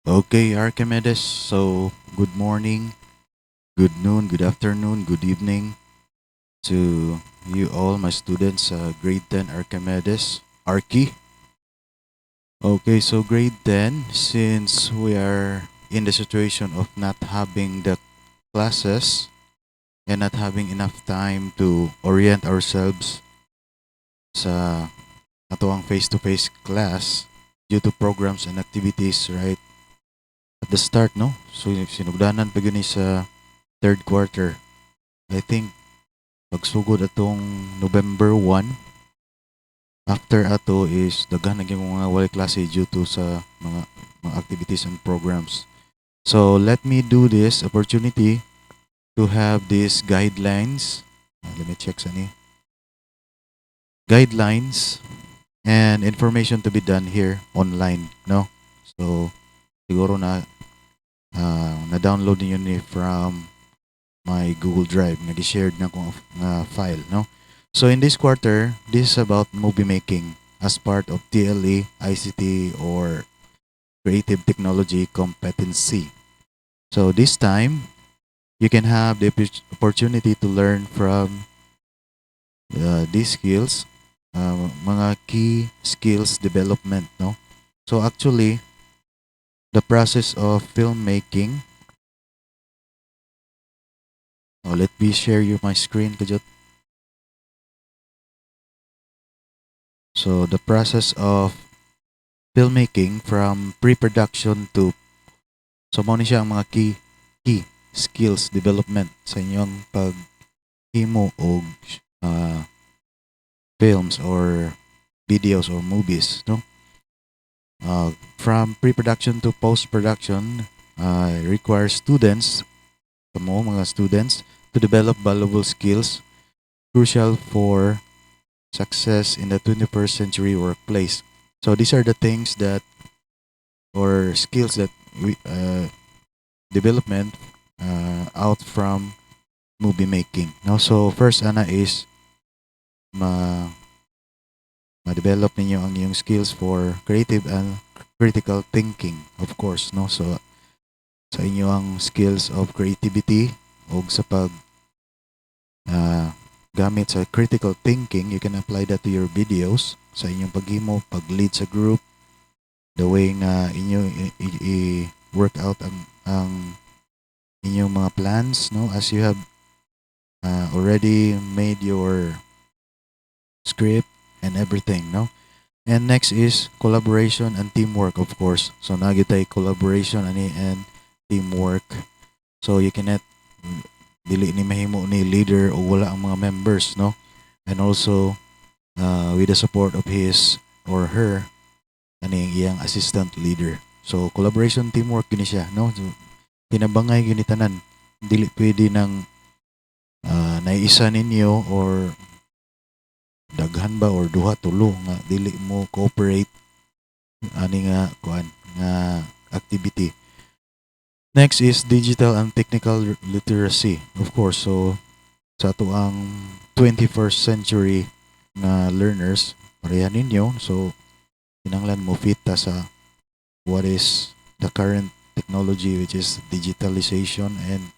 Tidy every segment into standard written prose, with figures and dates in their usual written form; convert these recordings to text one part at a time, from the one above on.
Okay, Archimedes. So, good morning, good noon, good afternoon, good evening to you all, my students, grade 10 Archimedes. Archie. Okay, so grade 10, since we are in the situation of not having the classes and not having enough time to orient ourselves sa atuang face-to-face class due to programs and activities right at the start, no? So, sinugdanan pa yun sa third quarter. I think pagsugod atong November 1, after ato is daghan na gyud mga walay klase due to sa mga activities and programs. So let me do this opportunity to have these guidelines. Let me check sani. Guidelines and information to be done here online, no? So siguro na-download niyo ni from my Google Drive nga gi-shared na kong file, no? So in this quarter, this is about movie making as part of TLE, ICT, or Creative Technology Competency. So this time, you can have the opportunity to learn from these skills, mga key skills development, no? So actually, the process of filmmaking. Oh, let me share you my screen, kajot. So the process of filmmaking from pre-production to so mao ni siya ang mga key skills development sa inyong paghimo og uh, films or videos or movies, no? From pre-production to post-production requires students, kamo mga students, to develop valuable skills crucial for success in the 21st century workplace. So these are the things that or skills that we development out from movie making. No? So first ana is ma ma-develop ninyo ang iyong skills for creative and critical thinking, of course, no? So sa inyo ang skills of creativity o sa pag uh, gamit sa critical thinking, you can apply that to your videos sa inyong paghimo, pag-lead sa group, the way nga inyo i-work out ang inyong mga plans, no? As you have already made your script and everything, no? And next is collaboration and teamwork, of course. So nagitay collaboration ani and teamwork. So you cannot dili ni mahimo ni leader o wala ang mga members, no? And also with the support of his or her ani iyang assistant leader. So collaboration teamwork gini siya, no? So tinabangay gini tanan. Dili pwede nang naiisa ninyo or daghan ba or duha tulo nga dili mo cooperate ani nga kuan nga activity. Next is digital and technical literacy, of course. So sa ato ang 21st century na learners pareha ninyo, so kinahanglan mo fit ta sa what is the current technology, which is digitalization and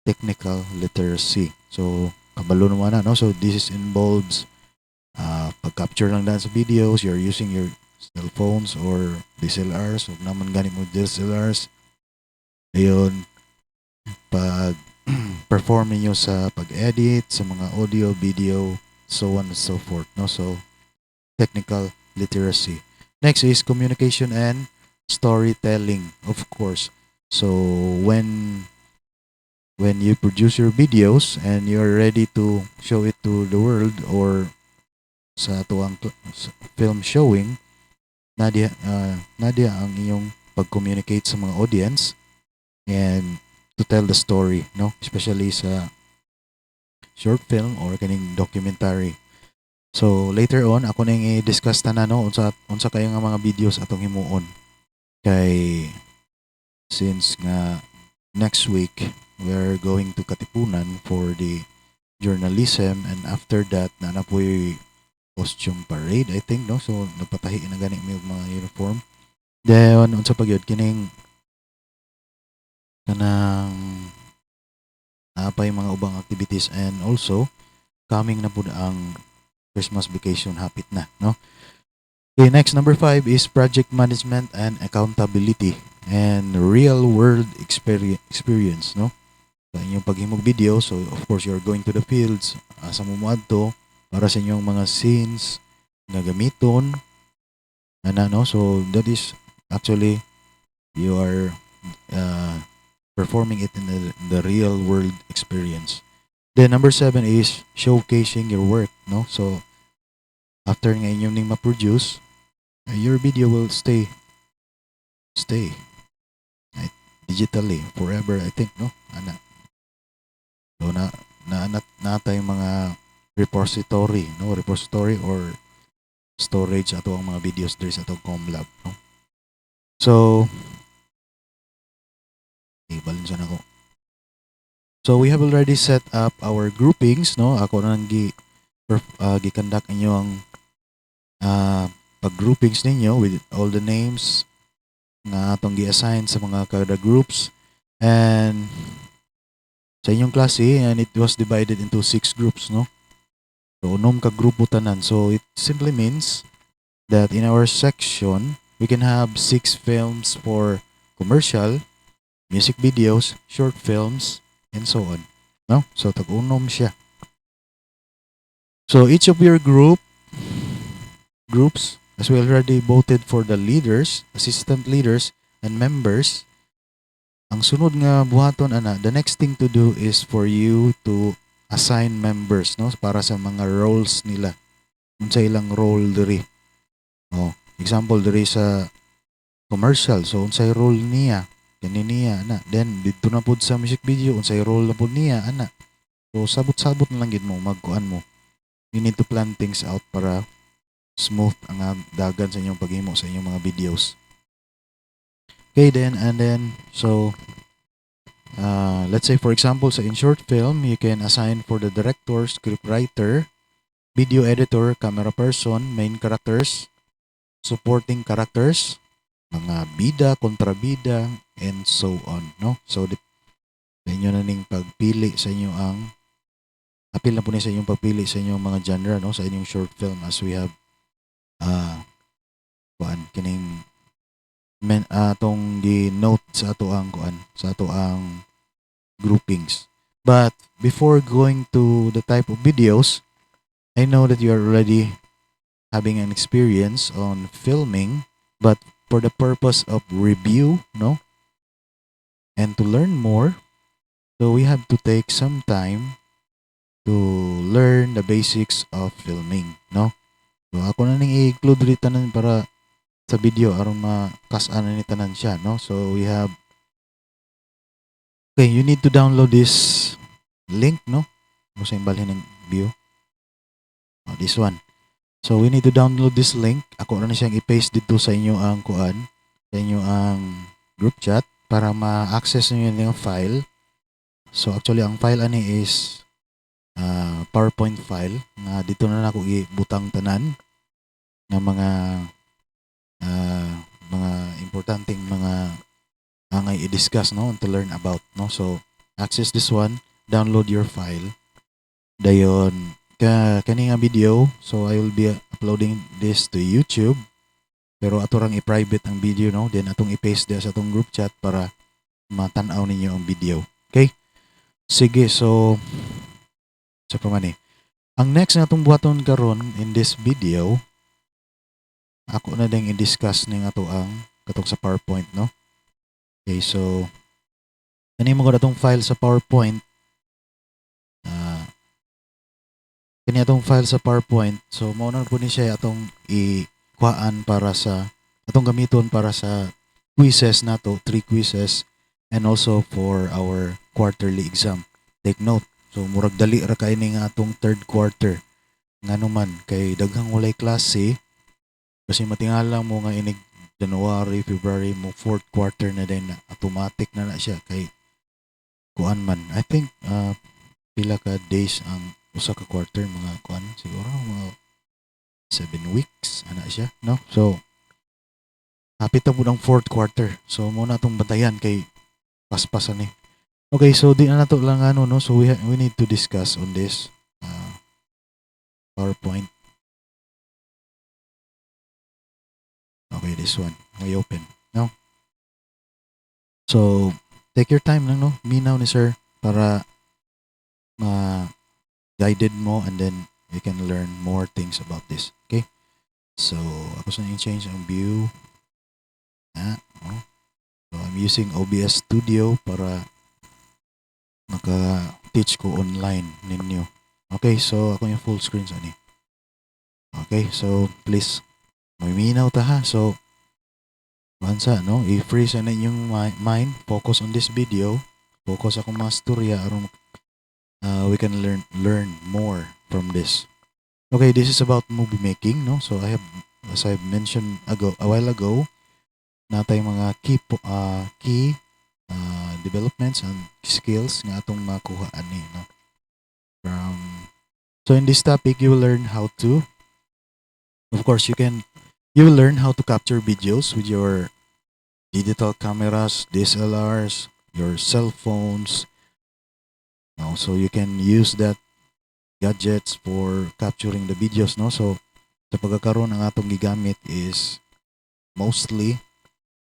technical literacy. So kabalo naman na, no? So this involves pag-capture lang daan sa videos, you're using your cell phones or DSLRs, huwag naman ganit mo DSLRs. Ayun, pag perform niyo sa pag-edit, sa mga audio, video, so on and so forth. No? So, technical literacy. Next is communication and storytelling, of course. So, when you produce your videos and you're ready to show it to the world or sa tuwang film showing, nadia ang iyong pag-communicate sa mga audience and to tell the story, no? Especially sa short film or kaning documentary. So later on ako nang i-discuss tanan no unsa kay nga mga videos atong himuon. Kay since nga next week we're going to Katipunan for the journalism and after that na po'y costume parade I think no so nagpatahi na gani mi mga uniform Then unsa pa gyud kining kanang napay mga ubang activities, and also coming na pud ang Christmas vacation hapit na, no? Okay, next, number 5 is project management and accountability and real world experience, no? Sa inyong paghimog video, so of course you're going to the fields, asa mo moadto para sa inyong mga scenes nga gamiton ana, no? So that is actually you are uh, performing it in the real world experience. Then number 7 is showcasing your work, no? So after nga inyong ning ma-produce, your video will stay right, digitally forever, I think, no? Ana. So na tayong mga repository, no? Repository or storage ato ang mga videos diri sa atong Comlab, no? So balin sa nako. So we have already set up our groupings, no? Ako na nang gi-conduct inyo ang pag-groupings ninyo with all the names na atong gi-assign sa mga kada groups, and sa inyong klase, and it was divided into 6 groups, no? So unom ka grupo tanan. So it simply means that in our section we can have 6 films for commercial, music videos, short films, and so on, no? So tag-unom siya. So each of your groups, as we already voted for the leaders, assistant leaders, and members, ang sunod nga buhaton ana, the next thing to do is for you to assign members, no, para sa mga roles nila. Unsa ilang role diri. Oh, example diri sa commercial, so unsay role niya? Kani niya ana. Then didto na pud sa music video, unsay role na pud niya ana. So sabot-sabot na lang gid mo magkuan mo. You need to plan things out para smooth ang dagan sa inyong paghimo sa inyong mga videos. Okay, then and then so let's say for example sa in short film, you can assign for the director, scriptwriter, video editor, camera person, main characters, supporting characters, mga bida, kontrabida, and so on, no? So sa inyo na ning pagpili sa inyo ang apil na po sa inyong pagpili sa inyong mga genre, no, sa inyong short film, as we have kuan kining atong gi-note sa ato ang kuan sa ato ang groupings. But before going to the type of videos, I know that you are already having an experience on filming, but for the purpose of review, no, and to learn more, so we have to take some time to learn the basics of filming, no? So ako na ning i-include rin tanan para sa video aron makas-an ni tanan siya, no? So we have, okay, you need to download this link, no? Kung sa imbalhin ng view. Oh, this one. So we need to download this link. Ako na siyang i-paste dito sa inyo ang kuan, sa inyo ang group chat para ma-access niyo yung file. So actually ang file ani is PowerPoint file na dito na ako ibutang tanan ng mga importanteng mga angay i-discuss, no, to learn about, no. So access this one, download your file. Dayon kani nga video, so I will be uploading this to YouTube, pero ato rang i-private ang video, no, then atong i-paste dia sa atong group chat para matan-aw ninyo ang video. Okay, sige. So sa pamani, ang next na atong buhaton karon in this video, ako na ding i-discuss ning ato ang katong sa PowerPoint, no. Okay, so kani mo atong file sa PowerPoint. Kani atong file sa PowerPoint, so mao na po ni siya atong ikuhaan para sa atong gamiton para sa quizzes nato, 3 quizzes, and also for our quarterly exam. Take note, so murag dali ra kay ning atong third quarter. Ngano man kay daghang walay klase, kasi matingala mo nga inig January, February mo fourth quarter na din, automatic na siya kay kuan man. I think pila ka days ang usa ka quarter, mga kuan siguro mga 7 weeks ana siya, no. So hapit na po ng fourth quarter. So muna itong bantayan kay paspasan eh. Okay, so di na nato lang ano no. So we need to discuss on this PowerPoint. Okay, this one. Okay, open. No? So take your time lang no. Minaw ni sir para guided mo and then you can learn more things about this. Okay? So ako sa change ang view. Oh. So I'm using OBS Studio para maka-teach ko online ninyo. Okay, so ako yung full screen sa ni. Okay, so please maminaw ta ha. So bansa no, i-freeze na inyong mind, focus on this video, focus akong mga storya aron we can learn more from this. Okay, this is about movie making no. So I have, as I've mentioned a while ago, natay mga key developments and skills nga atong makuha ani no. So in this topic you will learn how to, of course you will learn how to capture videos with your digital cameras, DSLRs, your cell phones. No, so you can use that gadgets for capturing the videos no. So sa pagkakaroon ang atong gigamit is mostly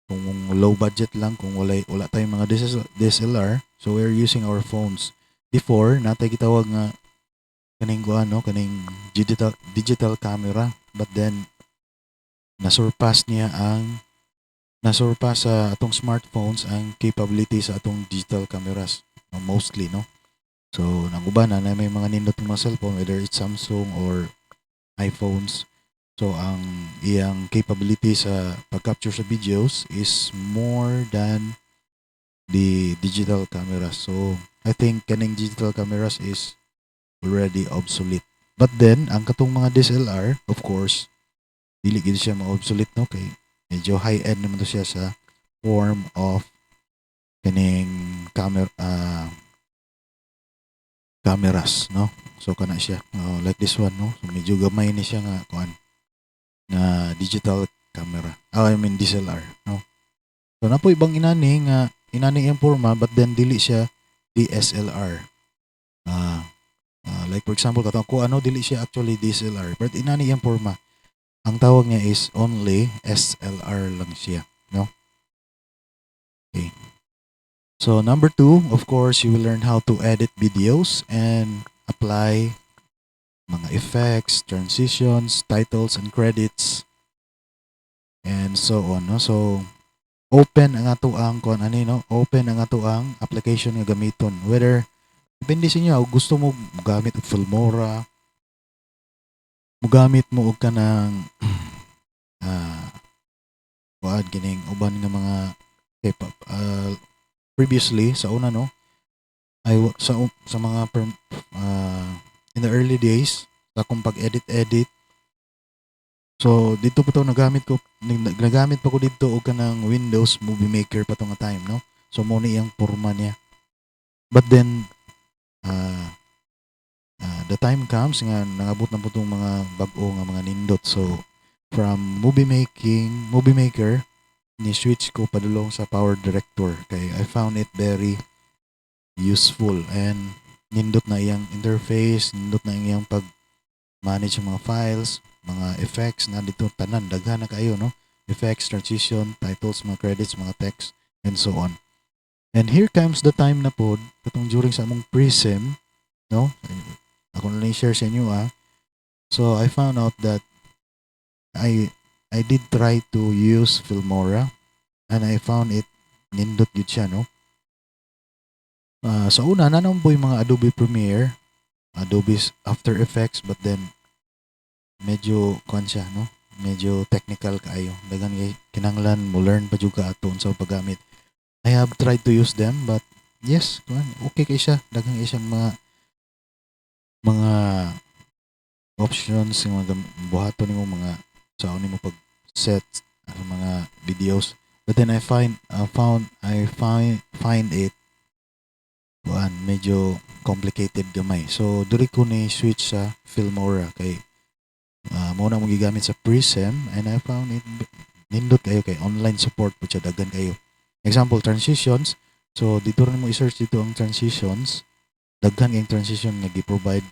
kung low budget lang, kung wala tayong mga DSLR, so we're using our phones. Before natay gitawag nga kaning no, kaning digital camera, but then nasurpass sa atong smartphones ang capability sa atong digital cameras mostly no. So nanguban na may mga nindot mga cellphone, whether it's Samsung or iPhones. So ang iyang capability sa pag-capture sa videos is more than the digital cameras. So I think kaning digital cameras is already obsolete. But then ang katong mga DSLR, of course, dili gid siya ma-obsolete no, kay medyo high end naman to siya sa form of kaning cameras no. So kana siya like this one no. So medyo gamay ni siya nga kuan na digital camera. I mean DSLR no. So napo ibang inani yung forma, but then dili siya DSLR. Like for example katong ko dili siya actually DSLR, but inani yung forma. Ang tawag niya is only SLR lang siya no. Okay. So number 2, of course, you will learn how to edit videos and apply mga effects, transitions, titles, and credits, and so on. No? So open ang ato ang open ang ato ang application nga gamiton. Whether depende sa inyo, gusto mo gamit og Filmora, mugamit mo og kanang kining uban nga mga K-pop. Previously sa una no, sa mga in the early days sa akong pag-edit. So dito pa to nagamit pa ko dito og kanang Windows Movie Maker pa to nga time no. So mo ni iyang porma niya. But then the time comes nga nangabot na po tong mga bag-o nga mga nindot. So from movie maker ni switch ko padulong sa Power Director kay I found it very useful and nindot na iyang interface, nindot na iyang pag-manage ng mga files, mga effects na dito tanan daghan na kayo no. Effects, transition, titles, mga credits, mga text, and so on. And here comes the time na pod katong during sa among pre-sem no. Ako na lang share sa inyo So I found out that I did try to use Filmora and I found it nindot yun siya no. Sa una nanon po yung mga Adobe Premiere, Adobe After Effects, but then medyo kuan siya no. Medyo technical kaayo. Dagan kinanglan mo learn pa jud ka aton sa paggamit. I have tried to use them but yes, okay kay siya. Daghang isang mga options yung mga buhaton nimo mga sa nimo pag set sa mga videos. But then I find it medyo complicated gamay. So diri ko ni switch sa Filmora kay mo na mo gigamit sa pre-sem and I found it nindot kayo kay online support po siya daghan kayo. Example transitions. So dito rin mo i-search dito ang transitions. Daghan kayong transition nga gi-provide.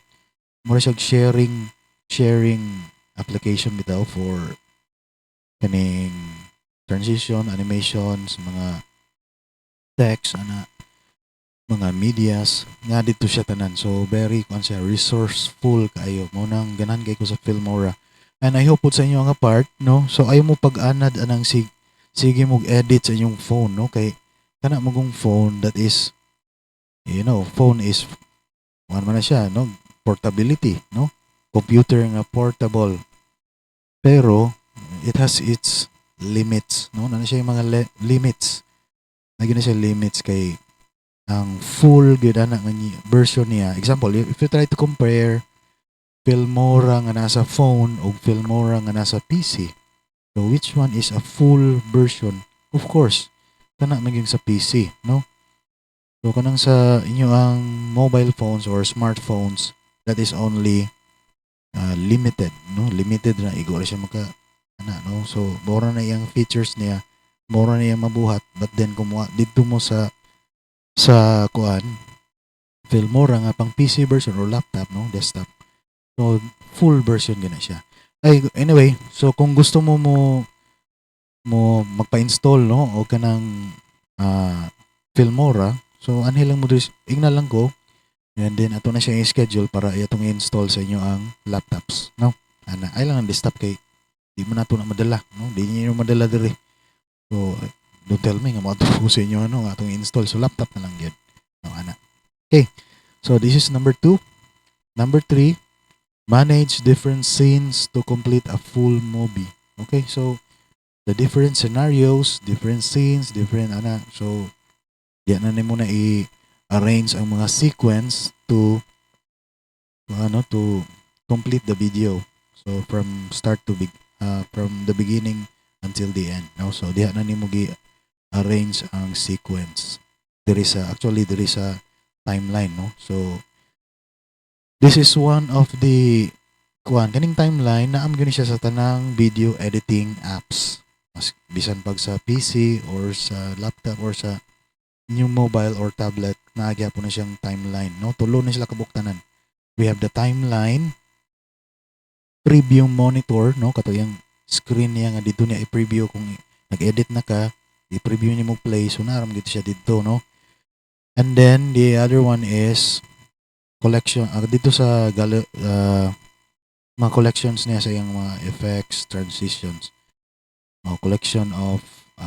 Mura siya sharing application bitaw for kaning transition, animations, mga text, mga medias nga dito siya tanan. So very siya resourceful kaayo mo nang ganan kay ko sa Filmora. And I hope po sa inyo nga part no. So ayo mo pag-anad anang sige mo edit sa inyong phone no kay kana magong phone that is phone is one man na siya no portability no computer nga portable pero it has its limits no na siya yung mga limits na siya limits kay ang full good ana nga version niya. Example, if you try to compare Filmora nga nasa phone o Filmora nga nasa PC, so which one is a full version? Of course, kana maging sa PC, no? So kanang sa inyo ang mobile phones or smartphones, that is only limited, no? Limited na igor siya no? So mora na iyang features niya, mora na iyang mabuhat, but then kumuha dito mo sa kuan Filmora nga pang PC version or laptop no desktop so full version gina siya ay anyway so kung gusto mo magpa-install no o kanang Filmora so anhi lang mo igna lang ko and then ato na siya i-schedule para itong i-install sa inyo ang laptops no ay lang ang desktop kay di mo na ito na madala no di niyo madala diri so don't tell me nga mo ito sa inyo nga itong i-install so laptop na lang yun no okay. So this is number 2. Number 3, manage different scenes to complete a full movie. Okay, so the different scenarios, different scenes, different So yan na nimo na i-arrange ang mga sequence to complete the video. So from start to from the beginning until the end. No? So diha na nimo gi-arrange ang sequence. There is a timeline no so this is one of the kaning timeline na am gani siya sa tanang video editing apps bisan pag sa PC or sa laptop or sa new mobile or tablet naagya po na siyang timeline no tulo na sila kabuktanan we have the timeline preview monitor no kato yung screen niya nga dito niya i-preview kung nag-edit na ka i-preview niya mo play so naram dito siya dito no. And then the other one is collection dito sa mga collections niya sa iyang mga effects, transitions. Collection of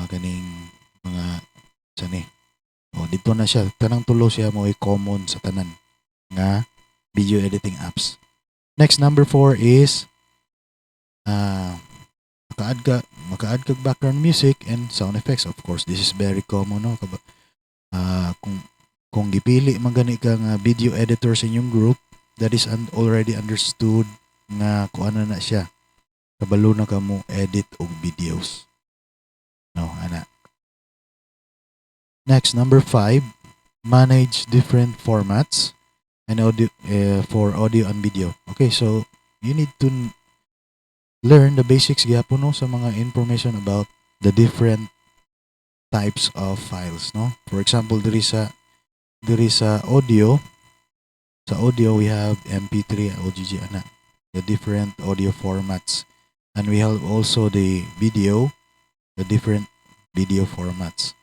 kaning mga sani. Dito na siya tanang tulo siya mo common sa tanan nga video editing apps. Next number 4 is maka-add ka background music and sound effects. Of course, this is very common no. Kung gipili man gani ka nga video editor sa inyong group, that is already understood nga kung ano na siya. Kabalo na ka mo edit og videos. No, ana. Next, number 5, manage different formats and audio for audio and video. Okay, so you need to learn the basics gyapon no sa mga information about the different types of files, no? For example, there is audio. Sa audio, we have MP3 and OGG, the different audio formats. And we have also the video, the different video formats.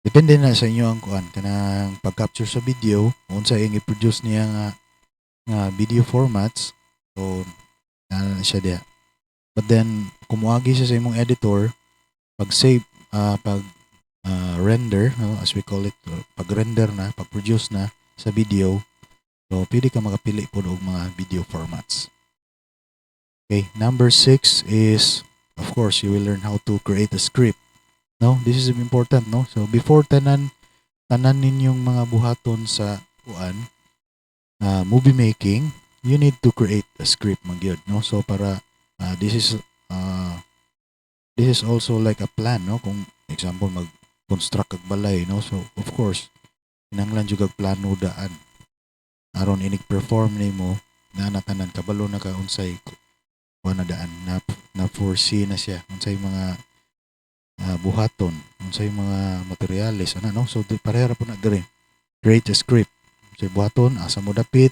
Depende na sa inyo ang kanang pag-capture sa video, unsa yung i-produce niya nga video formats. So, na siya diya. But then, kumuagi siya sa imong editor, pag-save, render, as we call it, pag-render na, pag-produce na sa video, so pwede ka makapili po og mga video formats. Okay, number 6 is, of course, you will learn how to create a script. No, this is important, no? So before tanan ninyong mga buhaton sa movie making, you need to create a script magyud, no? So para this is also like a plan, no? Kung example construct kag balay no so of course kinahanglan jud kag plano daan aron inig perform nimo na natanan kabalo na ka unsay na daan na foresee na siya unsay mga buhaton unsay mga materyales ana no, so parehara po na dire create a script unsay buhaton asa mo dapit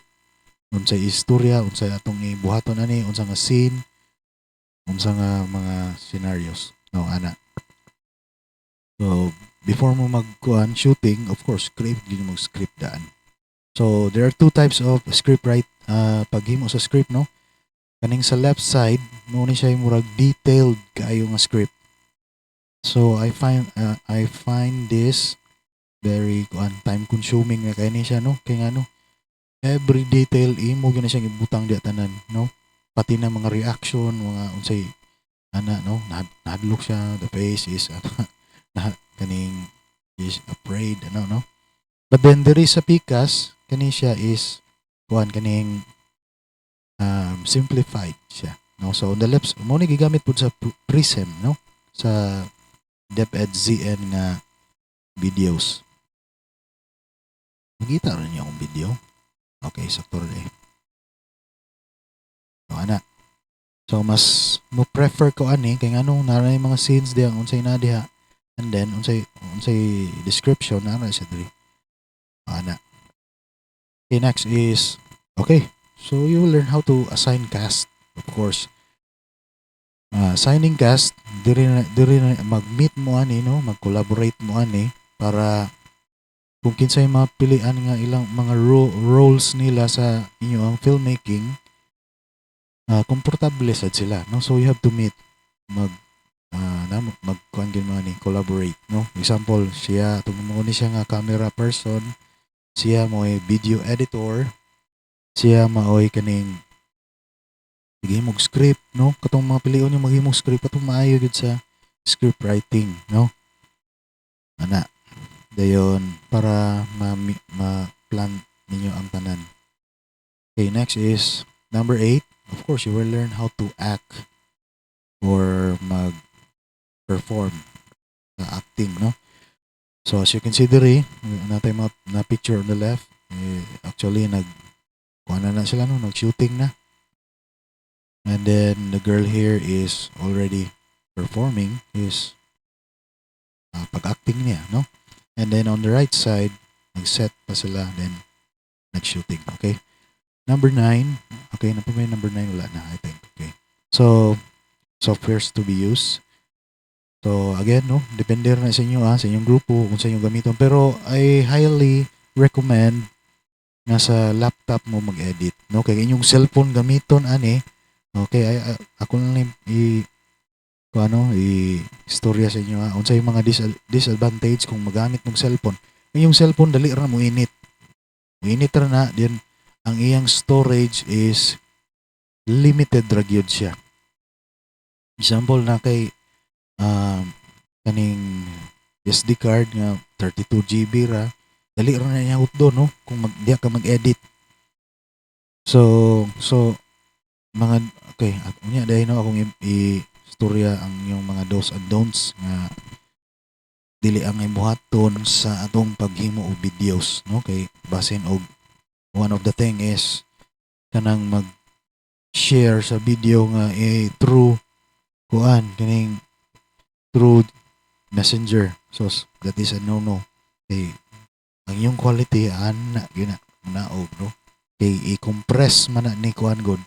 unsay istorya unsay atong ibuhaton ani unsa nga scene unsa nga mga scenarios no ana. So before mo magkuan shooting, of course create gyud mo script daan. So there are two types of script paghimo sa script no. Kaning sa left side mo ni siya murag detailed kaayo nga script. So I find this very time consuming na kay ni siya no, kay ngano every detail imo gyud na siya ibutang diya tanan no, pati na mga reaction mga unsay ana no, nahadlok siya, the face is kaning is afraid ano no, but then there is a pikas kani siya is kuan kaning simplified siya no. So on the left mo ni gigamit pud sa Prism no, sa DepEd ZN nga videos. Nakita rin niyo akong video. Okay, sakto rin. So, ana. So, mas mo prefer ko ani kay nganong nara yung mga scenes diya unsay na diha and then unsay description nara sa diri. Ana. Okay, next is okay. So, you will learn how to assign cast, of course. Assigning cast, diri na mag-meet mo ani no, mag-collaborate mo ani para kung kinsay mapilian nga ilang mga roles nila sa inyo ang filmmaking, komportable sad sila no. So you have to meet magkuan gyud mo ni collaborate no. Example siya tumumo ni siya nga camera person, siya mo video editor, siya maoy kaning maghimog script no, katong mga pilion yung maghimog script katong maayo gud sa script writing no ana. Dayon para ma-plan ninyo ang tanan. Okay, next is number 8. Of course, you will learn how to act or mag-perform sa acting, no? So, as you can see diri, natay mga na picture on the left, actually kuha na sila no, nag-shooting na. And then the girl here is already performing his pag-acting niya, no? And then on the right side, nag-set pa sila, then nag-shooting. Okay? Number 9. Okay, na po may number 9 wala na, I think. Okay. So, softwares to be used. So, again, no, depende rin sa inyo, sa inyong grupo, kung sa inyong gamiton. Pero, I highly recommend na sa laptop mo mag-edit. No? Kaya inyong cellphone gamiton, ani. Okay, ako lang istorya sa inyo unsa yung mga disadvantage kung magamit ng cellphone. Yung cellphone dali ra mo init. Init ra na then ang iyang storage is limited ra gyud siya. Example na kay kaning SD card nga 32 GB ra, dali ra na niya do no kung diya ka mag-edit. So mga okay, unya dahil no akong istorya ang yung mga do's and don'ts nga dili ang ibuhaton sa atong paghimo og videos no, kay basin og one of the thing is kanang mag-share sa video nga through kuan kaning through messenger, so that is a no kay ang yung quality ana gina naog no, kay i-compress man na ni kuan god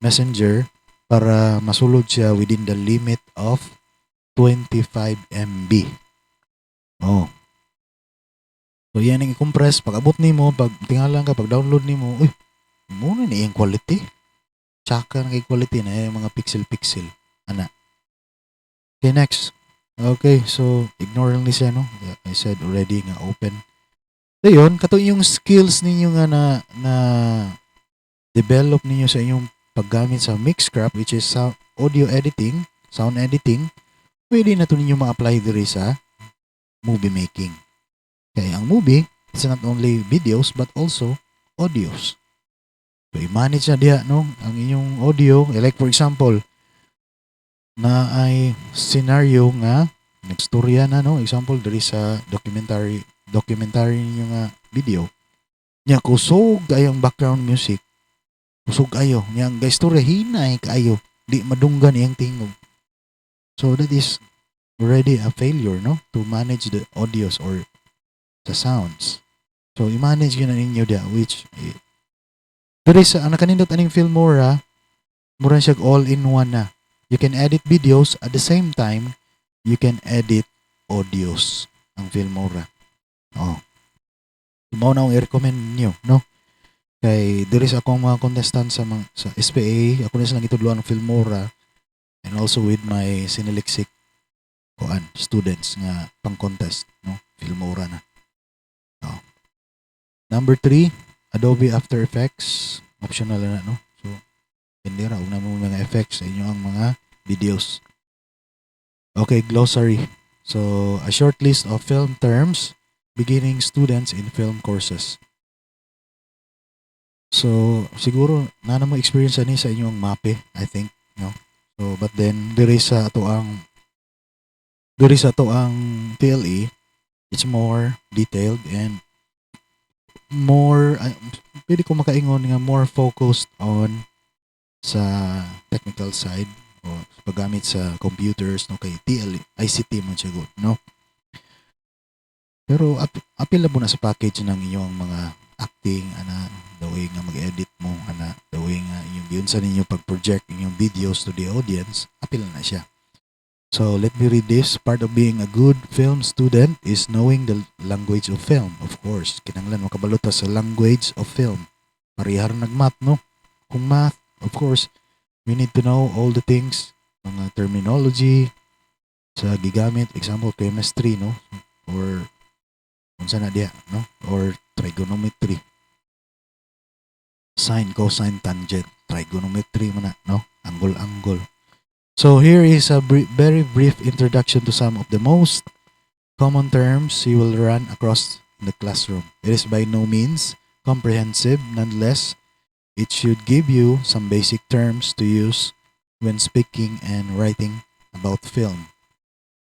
messenger para masulod siya within the limit of 25 MB. Oh. So yan ang i-compress. Pag abot nimo, pag tingalan ka, pag download nimo, uy, muna na yung quality. Tsaka na kay quality na yung mga pixel-pixel. Ana. Okay, next. Okay, so ignore lang ni siya, no? I said already nga open. So yun, kato yung skills ninyo nga na develop ninyo sa inyong paggamit sa Mixcraft, which is audio editing, sound editing, pwede na ito ninyo ma-apply diri sa movie making. Kaya ang movie, it's not only videos but also audios. So, i-manage na diya, no? Ang inyong audio, like for example, na ay scenario nga, nagstorya na, no? Example, diri sa documentary ninyo nga video. Nya, kusog ay ang background music. Kusog ayo niyang guys story hinay kaayo di madunggan iyang tingog. So that is already a failure, no, to manage the audios or the sounds. So i-manage yun na ninyo dia, which there is ang nakanindot aning Filmora, mura siya all in one na. You can edit videos at the same time you can edit audios ang Filmora. Oh. Mao na akong i-recommend niyo, no? Kay there is akong mga contestant sa SPA, ako na silang itudloan ng Filmora and also with my Siniliksik students nga pang contest, no? Filmora na. Oh. Number 3, Adobe After Effects, optional na, no? So hindi ra una mo mga effects sa inyo ang mga videos. Okay, glossary. So, a short list of film terms beginning students in film courses. So, siguro na mo experience ani sa inyong MAPE, I think, no? So, but then there is ato ang TLE. It's more detailed and more pwede ko makaingon nga more focused on sa technical side o paggamit sa computers, no, kay TL ICT man siya good, no. Pero apil na po na sa package ng inyong mga acting ana, the way nga mag-edit mo ana, the way nga inyong yun sa ninyo pag-project inyong videos to the audience, apil na siya. So let me read this. Part of being a good film student is knowing the language of film. Of course, kinanglan makabalota sa language of film. Parihar nag-math, no? Kung math, of course, we need to know all the things, mga terminology sa gigamit, example chemistry, no, or unsa na diya, no, or trigonometry, sine, cosine, tangent, trigonometry man na, no, angle. So here is a very brief introduction to some of the most common terms you will run across in the classroom. It is by no means comprehensive. Nonetheless, it should give you some basic terms to use when speaking and writing about film.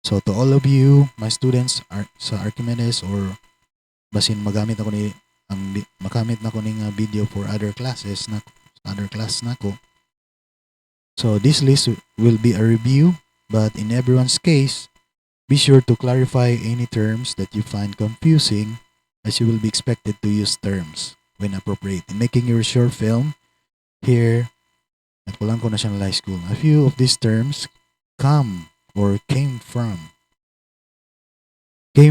So to all of you, my students sa Archimedes or basin magamit ako ni makamit na ko ning video for other classes na other class na ko. So this list will be a review, but in everyone's case, be sure to clarify any terms that you find confusing, as you will be expected to use terms when appropriate. In making your short film here at Polanco National High School, a few of these terms came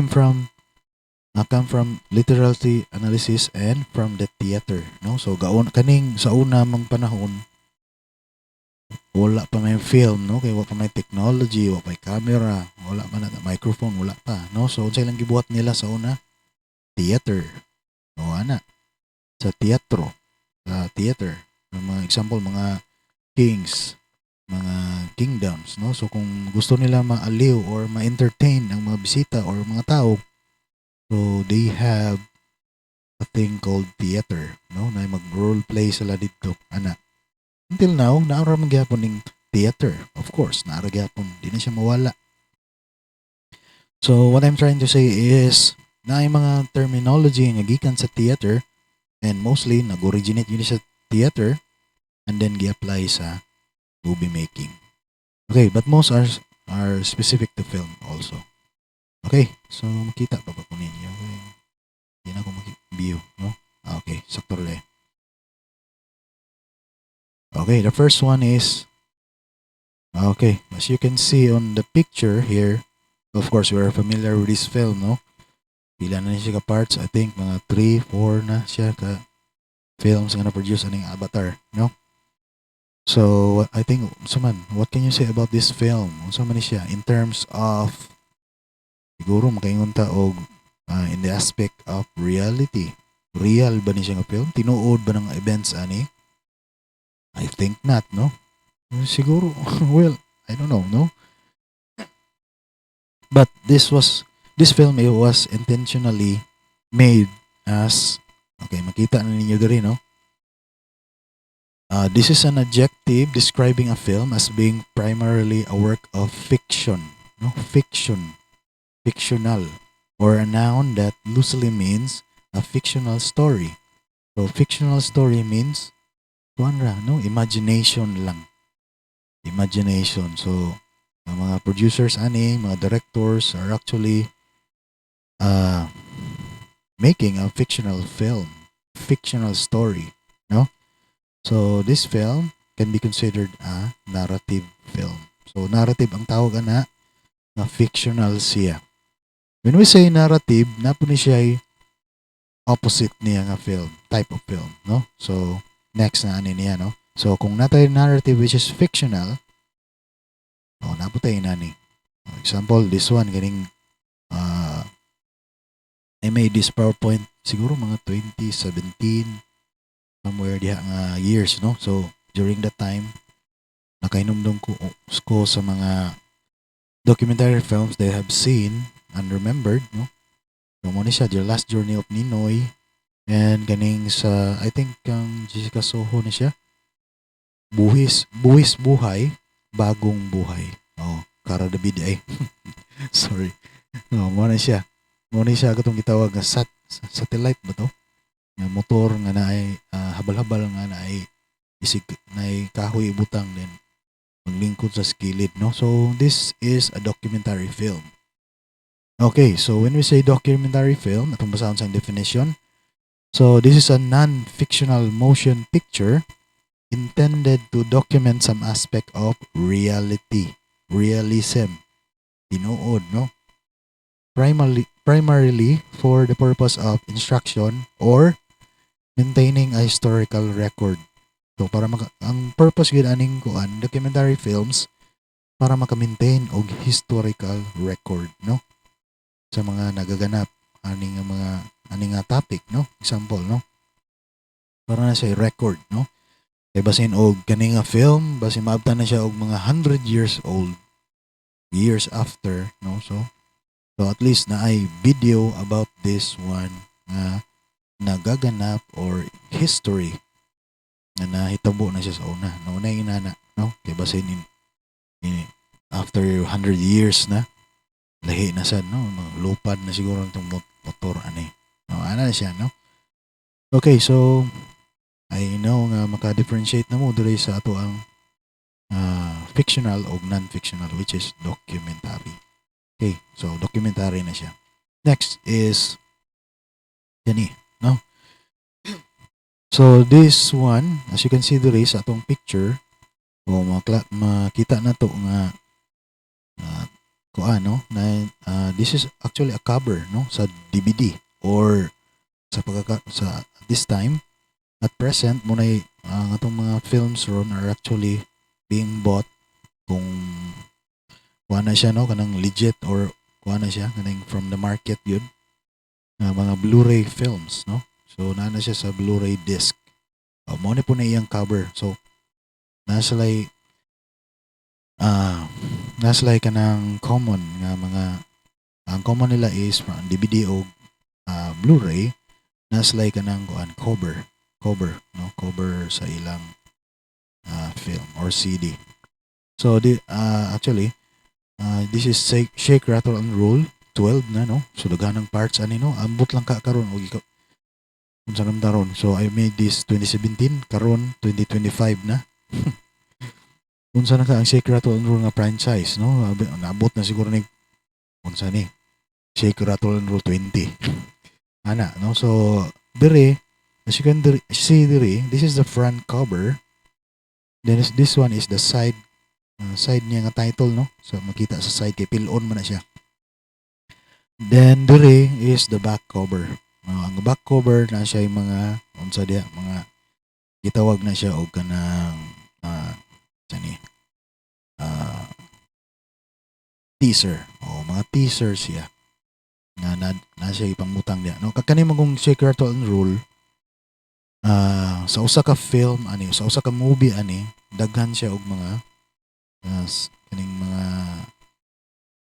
from literary analysis and from the theater, no. So kaning sa una mang panahon wala pa may film, no, kay wala pa may technology, wala pa may camera, wala pa na microphone, wala pa, no. So unsay lang gibuhat nila sa una? Theater. O ana sa theater, mga example mga kings, mga kingdoms, no. So kung gusto nila maaliw or ma-entertain ang mga bisita or mga tao, so they have a thing called theater, no, na mag-role play sila dito ana. Until now, naara man gyapon ning theater. Of course, naara gyapon, di na siya mawala. So what I'm trying to say is na ay mga terminology nga gikan sa theater and mostly nag-originate yun sa theater and then gi-apply sa movie making. Okay, but most are specific to film also. Okay, so makita pa ba po ninyo? Okay. Hindi na ako mag-view, no? Okay, sakto rin. Okay, the first one is, okay, as you can see on the picture here, of course, we are familiar with this film, no? Pila na siya ka parts, I think mga 3, 4 na siya ka films nga na-produce aning Avatar, no? So, I think, what can you say about this film? Unsa man ni siya in terms of, siguro makaingon ta og in the aspect of reality. Real ba ni siya nga film? Tinuod ba ng events ani? I think not, no? Siguro, well, I don't know, no? But this film, it was intentionally made as, okay, makita na ninyo diri, no? This is an adjective describing a film as being primarily a work of fiction, no? Fictional, or a noun that loosely means a fictional story. So, fictional story means no, imagination lang. Imagination. So, Ang mga producers ani, mga directors are actually uh, making a fictional film, fictional story, no? So this film can be considered a narrative film. So narrative ang tawag ana na fictional siya. When we say narrative, napo ni siya ay opposite niya nga film, type of film, no? So next na ani niya, no? So kung natay narrative which is fictional, napo tayo nani. For example, this one ganing uh, I made this PowerPoint siguro mga 2017 somewhere diha nga years, no? So during that time nakainomdom ko sa mga documentary films they have seen and remembered, no? So mo ni siya The Last Journey of Ninoy and ganing sa I think kang Jessica Soho ni siya. Buhis buhay, bagong buhay. Cara David ay. Sorry. No, mo na siya. Mo ni siya katong gitawag nga satellite ba to? Nga motor nga naay habal-habal nga naay isig naay kahoy butang din maglingkod sa skilid, no? So this is a documentary film. Okay, so when we say documentary film, atong basahon sa definition. So this is a non-fictional motion picture intended to document some aspect of reality, realism, tinuod, no? Primarily for the purpose of instruction or maintaining a historical record. So para ang purpose gyud aning kuan documentary films para maka-maintain og historical record, no? Sa mga nagaganap aning nga topic, no? Example, no? Para na siya record, no? Kay basin og kani nga film, basin maabtan na siya og mga 100 years old years after, no? So at least na ay video about this one nga nagaganap or history na nahitabo na siya sa una. Nauna yung inana, no? Kay basin in after 100 years na lahi na sad, no? Lupad na siguro itong motor ani. No, ana na siya, no? Okay, so I know nga maka-differentiate na mo diri sa ato ang fictional o non-fictional which is documentary. Okay, so documentary na siya. Next is yani, no? So this one, as you can see diri sa atong picture, makita na to nga kuano na this is actually a cover, no, sa DVD or sa this time at present mo na ang atong mga films ron are actually being bought kung kuha na siya, no, kanang legit or kuha na siya kanang from the market yun mga Blu-ray films, no. So na siya sa Blu-ray disc. Mo na po na iyang cover. So nasa lay kanang common nga mga ang common nila is DVD o Blu-ray. Nasa lay kanang cover, no, cover sa ilang film or CD. So actually this is Shake Rattle and Roll 12 na, no. So daghanang parts ani, no. Ambot lang ka karon og unsa nam daron. So I made this 2017, karon 2025 na. Unsa na ka ang Shake Rattle and Roll nga franchise, no. Naabot na siguro ni unsa ni Shake Rattle and Roll 20. Ana, no. So dire as you can see dire, this is the front cover. Then this one is the side niya nga title, no. So makita sa side kay pil-on man na siya. Then dire is the back cover. Ang back cover na siya yung mga unsa diha mga gitawag na siya og kanang teaser. Mga teaser siya na siya ipangutang diha, no. Kani magong Shake Rattle and Roll sa usa ka film ani, sa usa ka movie ani, daghan siya og mga kaning mga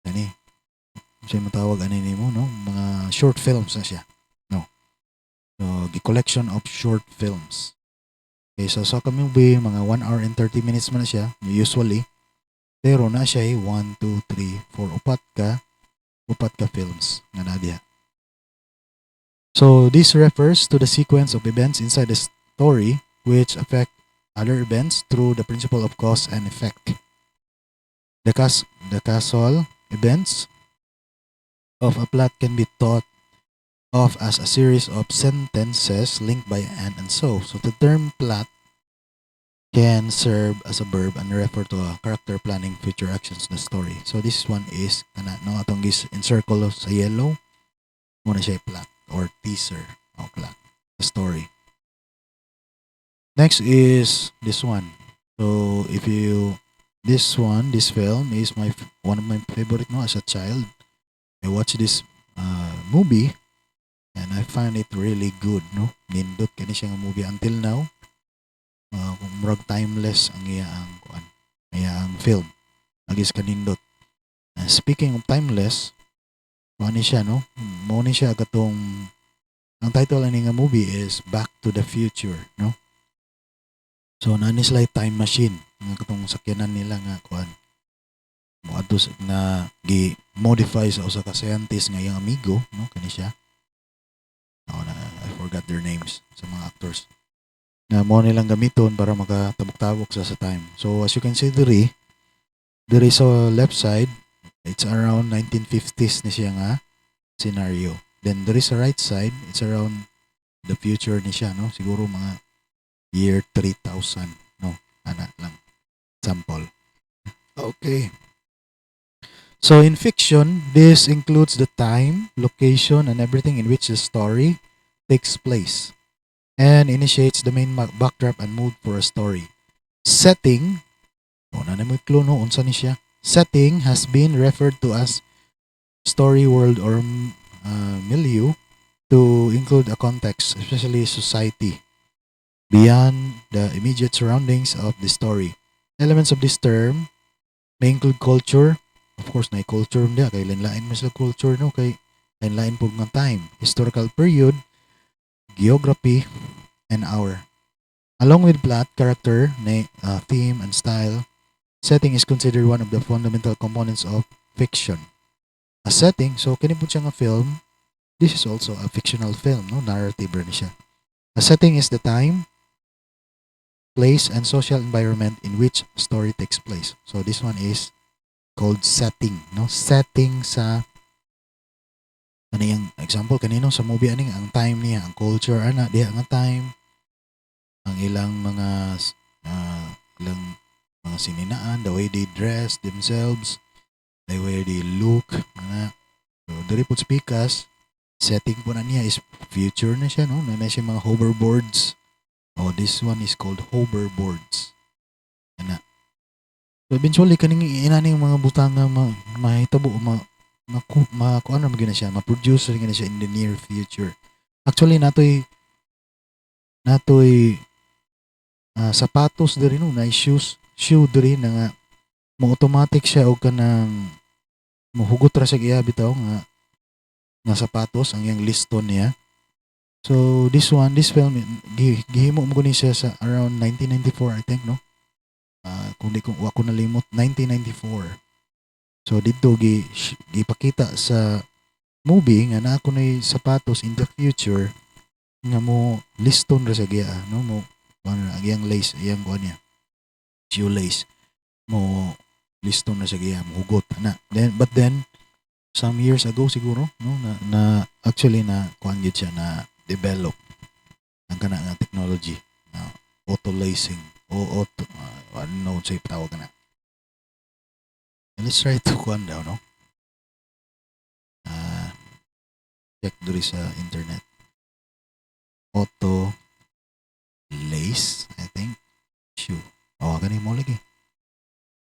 kani siya matawag ani nimo, no, mga short films na siya, no. So the collection of short films. Okay, so sa movie mga 1 hour and 30 minutes man na siya usually, pero na siya 1, 2, 3, 4 upat ka films nga na diha. So this refers to the sequence of events inside the story which affect other events through the principle of cause and effect. The causal events of a plot can be thought of as a series of sentences linked by and so. So the term plot can serve as a verb and refer to a character planning future actions in the story. So this one is no atong gis encircle sa yellow muna siya plot or teaser o plot the story. Next is this one. So if you this film is one of my favorite no as a child. I watched this movie and I find it really good no. Nindot kani siya nga movie until now. Murag timeless ang ang film. Agis kanindot. Speaking of timeless, mo ni siya no. Mo ni siya katong ang title ani nga movie is Back to the Future no. So nani sila time machine nga katong sakyanan nila nga kuan. Moadto na gi modify sa usa ka scientist nga iyang amigo no kani siya. I forgot their names sa mga actors. Na mo nilang gamiton para makatabok-tabok sa time. So as you can see there is a left side, it's around 1950s ni siya nga scenario. Then there is a right side, it's around the future ni siya no, siguro mga year 3000 no, ana lang sample. Okay. So in fiction, this includes the time, location, and everything in which the story takes place and initiates the main backdrop and mood for a story. Setting, na mo clue no, unsa ni siya. Setting has been referred to as story world or milieu to include a context, especially society, beyond the immediate surroundings of the story. Elements of this term may include culture. Of course, na culture niya. Kay lain-lain mo sila culture, no? Kay lain-lain po ng time. Historical period, geography, and hour. Along with plot, character, theme, and style, setting is considered one of the fundamental components of fiction. A setting, so kini po siya nga film, this is also a fictional film, no? Narrative rin siya. A setting is the time, place, and social environment in which story takes place. So this one is called setting, no? Setting sa ano yung example kanino sa movie ani ang time niya, ang culture ana diha nga time, ang ilang mga ilang mga sininaan, the way they dress themselves, the way they look, ana. So diri po speakas, setting po na niya is future na siya no, na siya mga hoverboards. Oh, this one is called hoverboards. Ana. So eventually kaning inaning mga butang nga mahitabo kuan ra magina siya, ma-produce ra siya in the near future. Actually natoy sapatos diri no, na shoe diri na nga mo automatic siya og kanang mohugot ra siya iya bitaw nga sapatos ang yang liston niya. So this film gihimo mo guni siya sa around 1994 I think no. Kung di ko ako nalimot 1994. So dito gipakita sa movie nga na ako na sapatos in the future nga mo liston ra sa giya no mo ang lace iyang kuan niya shoelace mo liston na sa giya mo hugot na then some years ago siguro no na actually na kuan gyud siya na develop ang kana nga technology na auto lacing o auto I don't know say tawag na. And let's try to kuan daw no. Check diri sa internet. Auto lace, I think. Shoe. Oh, gani mo lagi.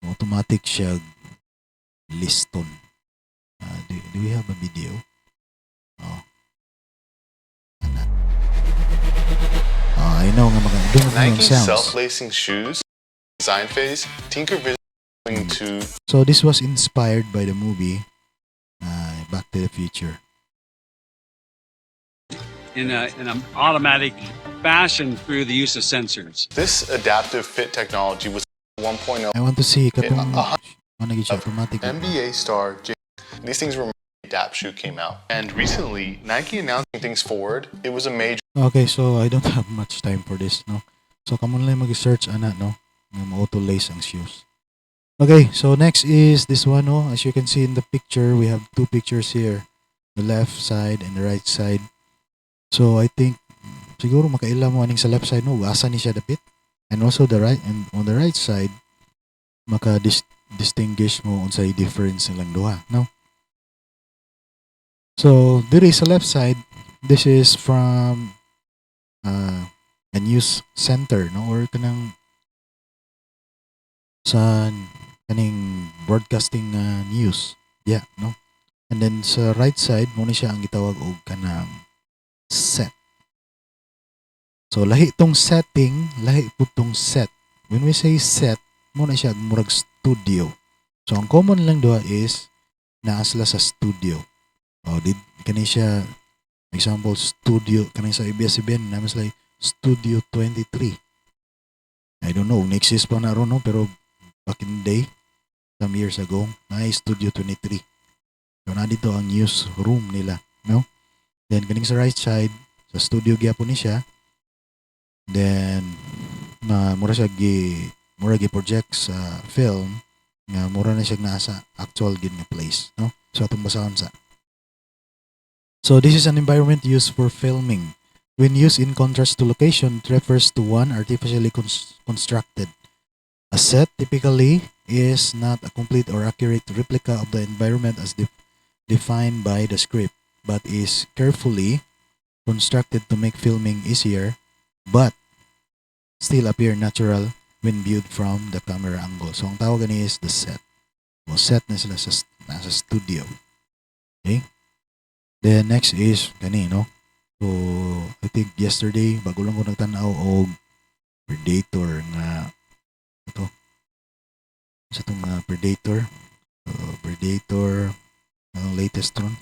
Automatic siya liston. Do we have a video? Oh. Ana. I know nga magandang Nike sounds. self-lacing shoes design phase. Tinker Vision to. So this was inspired by the movie Back to the Future. In an automatic fashion through the use of sensors. This adaptive fit technology was 1.0 I want to see katong ano gyud siya automatic. NBA star. These things were Adapt shoe came out, and recently Nike announcing things forward. It was a major. Okay, so I don't have much time for this, no. So kamo lang mag-search ana no, nga auto lace ang shoes. Okay, so next is this one. Oh, as you can see in the picture, we have two pictures here, the left side and the right side. So I think siguro makaila mo aning sa left side no, asa ni siya dapit. And also the right, and on the right side, maka distinguish mo unsay difference nilang duha, no? So diri sa left side, this is from a news center, no, or kanang sa kaning broadcasting news, yeah, no. And then sa right side mo ni siya ang gitawag og kanang set. So lahi tong setting, lahi po tong set. When we say set, mo na siya murag studio. So ang common lang duha is naa sila sa studio. Oh, did kani siya example studio kanang sa ABS-CBN naman sila Studio 23. I don't know, nag-exist pa na ron, no? Pero back in the day, some years ago, na Studio 23. So na dito ang newsroom nila, no? Then kaning sa right side, sa studio gyapon ni siya. Then mura siya gi project sa film nga mura na siya nasa actual gid nga place, no? So atong basahon sa. So this is an environment used for filming. When used in contrast to location, it refers to one artificially constructed. A set typically is not a complete or accurate replica of the environment as defined by the script, but is carefully constructed to make filming easier, but still appear natural when viewed from the camera angle. So ang tawag ni is the set. O set na sila sa nasa studio. Okay? Then next is kani, no? So I think yesterday bago lang ko nagtanaw og Predator nga ito. Sa itong Predator. So, Predator ang latest ron.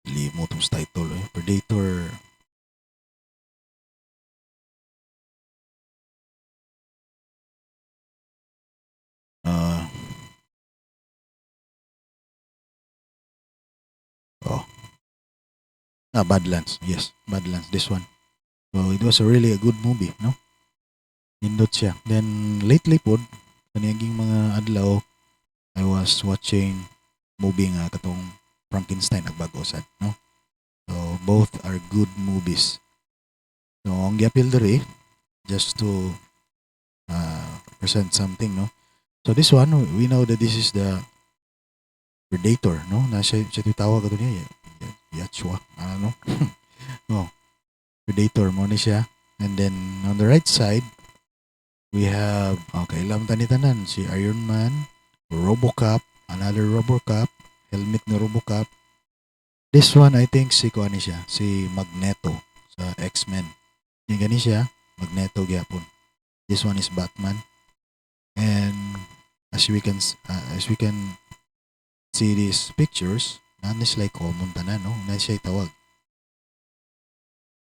Limo itong title eh. Predator. Uh, oh. Badlands. Yes, Badlands. This one. So it was a good movie, no? Nindot siya. Then lately po, kaniyaging mga adlaw, I was watching movie nga katong Frankenstein ag bag-osad, no? So both are good movies. So ang giapil diri just to present something, no? So this one, we know that this is the Predator, no? Na siya tawag ato niya, Yachua, ano? No, Predator mo ni siya. And then on the right side, we have, okay, ilang tanitanan, si Iron Man, Robocop, another Robocop, helmet ni Robocop. This one, I think, si kuha ni siya, si Magneto sa X-Men. Yung gani siya, Magneto gyapon. This one is Batman. And as we can see these pictures, na sila common tanan, no? Na siya tawag.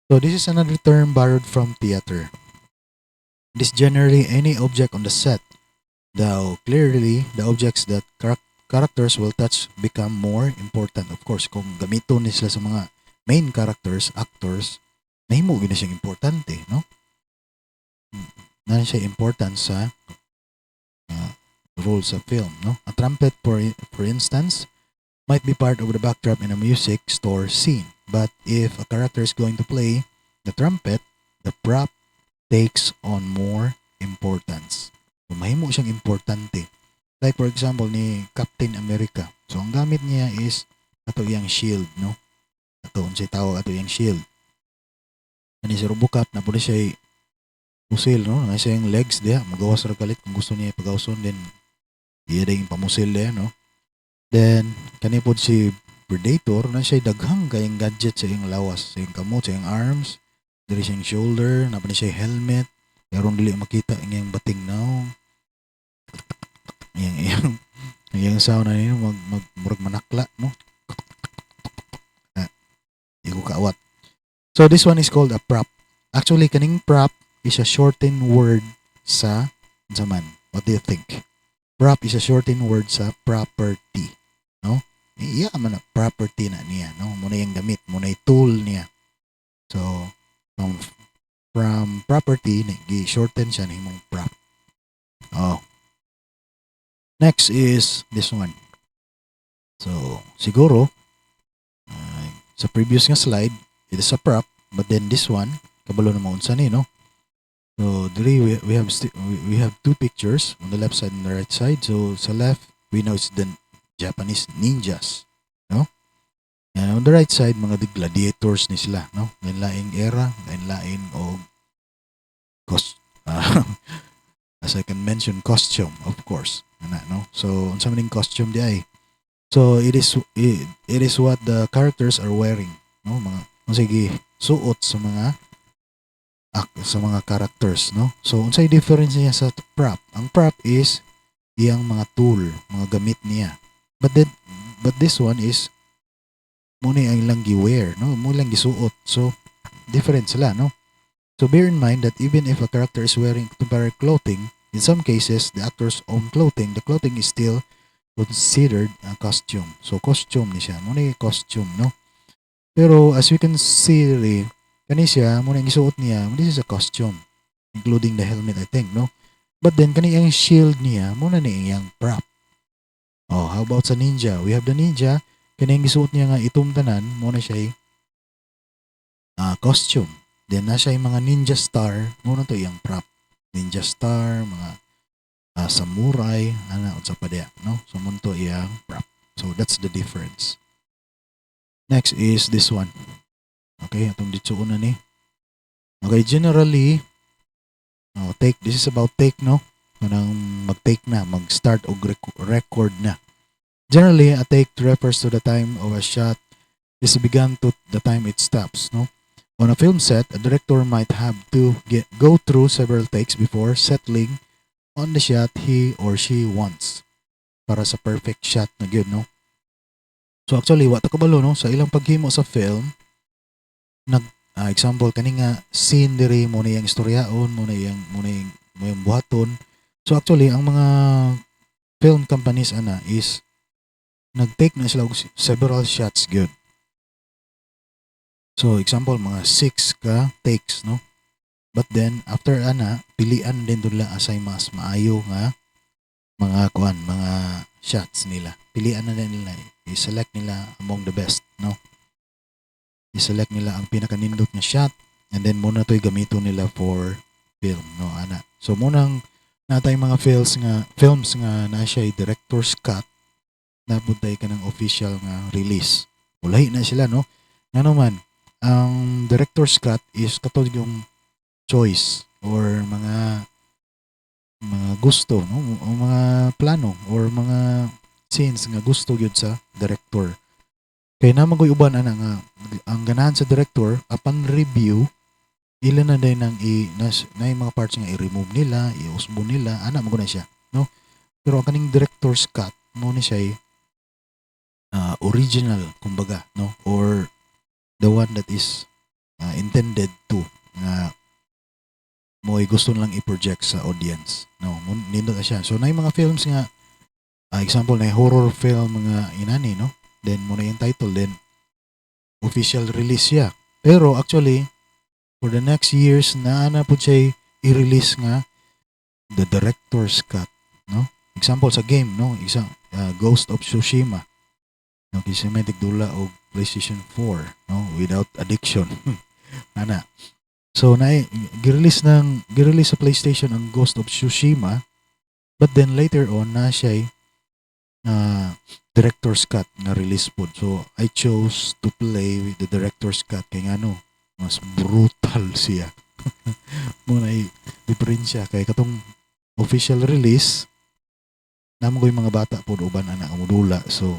So this is another term borrowed from theater. It is generally any object on the set, though clearly the objects that characters will touch become more important. Of course, kung gamiton ni sila sa mga main characters, actors, nahimo gina siyang importante, no? Na siya important sa role sa film, no? A trumpet, for instance, might be part of the backdrop in a music store scene. But if a character is going to play the trumpet, the prop takes on more importance. So, mahimo siyang importante. Like for example ni Captain America. So ang gamit niya is ato iyang shield, no? Ato unsay tawag ato iyang shield. Ani si Robocop na pud siya musil, no? Na siya yung legs diha, magawas ra kalit kung gusto niya ipagawson din. Iya ding pamusil diha, no? Then kani pod si Predator na siya daghang kayong gadget sa iyang lawas, sa iyang kamot, sa iyang arms, diri siyang shoulder, na pa siya helmet, karon dili makita ang iyang bating naong. Iyang sound na niyo murag manakla, no? Igo kaawat. So this one is called a prop. Actually kaning prop is a shortened word sa zaman. What do you think? Prop is a shortened word sa property, no? Iya man na property na niya, no? Muna yung gamit, muna yung tool niya. So from property gi-shorten siya nahimong prop. Oh. Next is this one. So siguro sa previous nga slide it is a prop, but then this one kabalo na maunsa ni, no? So we have we have two pictures on the left side and the right side. So sa left we know it's the Japanese ninjas, no? And on the right side mga gladiators ni sila, no? Lain-laing era, lain-lain og as I can mention costume, of course. Ana, no? So unsa man ning costume di ay? So it is what the characters are wearing, no? Mga sige suot sa mga characters, no? So unsay difference niya sa prop? Ang prop is iyang mga tool, mga gamit niya. But this one is muna ang lang gi-wear, no? Mo lang gisuot. So different sila, no? So bear in mind that even if a character is wearing temporary clothing, in some cases the actor's own clothing, the clothing is still considered a costume. So costume ni siya, muna yung costume, no? Pero as we can see, kani siya muna yung isuot niya, this is a costume, including the helmet, I think, no? But then kani yung shield niya, muna ni yung prop. Oh, how about sa ninja? We have the ninja, kani yung isuot niya nga itum tanan, muna siya costume. Then nasa yung mga ninja star, muna to yung prop. Ninja star, mga samurai, unsa pa diya, no? So munto iyang prop. So that's the difference. Next is this one. Okay, atong dito una ni. Okay, generally take, this is about take, no? Kanang mag-take na, mag-start og record na. Generally, a take refers to the time of a shot is begun to the time it stops, no? On a film set, a director might have to go through several takes before settling on the shot he or she wants para sa perfect shot na gyud, no? So actually wa ta kabalo, no, sa ilang paghimo sa film example kani nga scene diri mo na yang istoryaon, mo yung buhaton. So actually ang mga film companies is nag-take na sila og several shots gyud. So example mga 6 ka takes, no? But then after pilian din doon lang asay mas maayo nga mga shots nila. Pilian na din nila, i-select nila among the best, no? I-select nila ang pinakanindot na shot and then muna to'y gamito nila for film, no? So munang natay mga films nga na siya director's cut, napuntay ka ng official nga release. Ulahi na sila, no? Nga naman, ang director's cut is katulad yung choice or mga gusto, no, o mga plano or mga scenes nga gusto gyud sa director. Kay naman koy uban nga ang ganahan sa director upon review ilan na din nang na yung mga parts nga i-remove nila, i-usbo nila, mo na siya, no? Pero ang kaning director's cut mo ni siya original kumbaga, no, or the one that is intended to nga mo gusto lang i-project sa audience, no? Nindot na siya. So na yung mga films nga example na horror film mga inani, no? Then mo na yung title, then official release siya. Pero actually for the next years na po siya i-release nga the director's cut, no? Example sa game, no? Ghost of Tsushima, no? Cinematic dula og PlayStation 4, no? Without addiction. So girelease sa PlayStation ang Ghost of Tsushima, but then later on na siya director's cut na release po. So I chose to play with the director's cut kay ngano mas brutal siya. Muna diferensya kay katong official release namo ko yung mga bata po uban ana amudula, so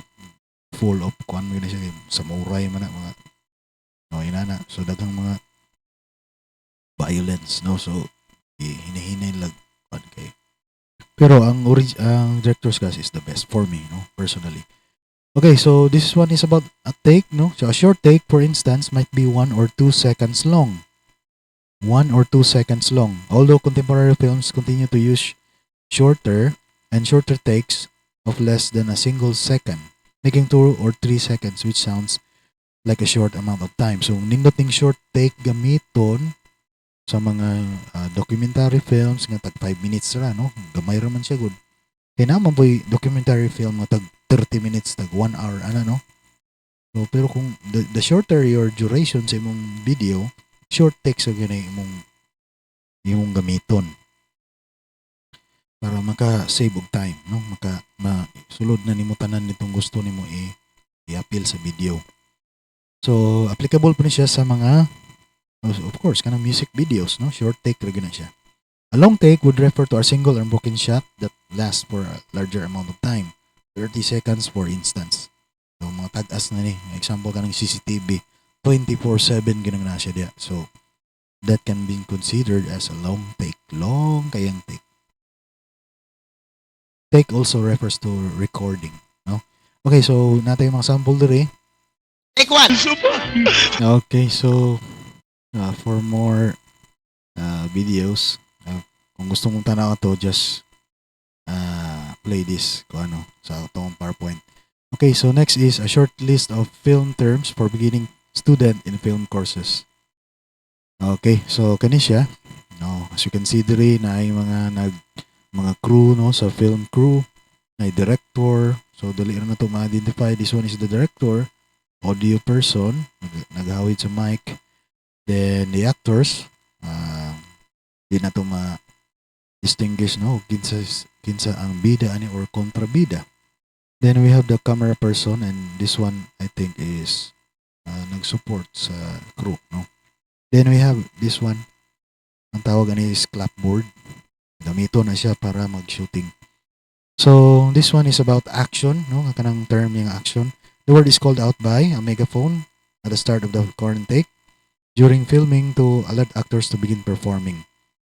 full of kuan mo na siya samurai man mga inana, so daghang mga violence, no? So hinahinay lang kay. Pero ang director's cut is the best for me, no, personally. Okay, so this one is about a take, no? So a short take, for instance, might be 1 or 2 seconds long. 1 or 2 seconds long. Although contemporary films continue to use shorter takes of less than a single second, making 2 or 3 seconds, which sounds like a short amount of time. So nindot short take gamiton sa mga documentary films nga tag 5 minutes ra, no? Gamay ra man siya good. Kaya naman po documentary film nga tag 30 minutes, tag 1 hour, ano, no? So, pero kung the shorter your duration sa imong video, short take sa ganay imong gamiton para maka-save og time, no? Sulod na nimo tanan nitong gusto nimo i-appeal sa video. So, applicable po ni siya sa mga, of course, kanang music videos, no? Short take ra na siya. A long take would refer to a single unbroken shot that lasts for a larger amount of time. 30 seconds for instance. So, mga tag-as na ni. Example kanang CCTV, 24/7 ginang na siya diya. So, that can be considered as a long take. Long kayang take. Take also refers to recording, no? Okay, so natin yung mga sample diri. Take one. Okay, so for more videos, kung gusto mong tanaw to, just play this kung ano sa itong PowerPoint. Okay, so next is a short list of film terms for beginning student in film courses. Okay, so kani siya. No, as you can see diri na ay mga crew, no, sa film crew, na director. So dali ra na to ma-identify. This one is the director, audio person, naghawid sa mic. Then the actors, di na to ma-distinguish, no, kinsa ang bida ani or kontrabida. Then we have the camera person, and this one I think is nag-support sa crew, no. Then we have this one, ang tawag ani is clapboard. Gamito na siya para mag-shooting. So this one is about action, no, ang kanang term yung action. The word is called out by a megaphone at the start of the current take during filming to alert actors to begin performing.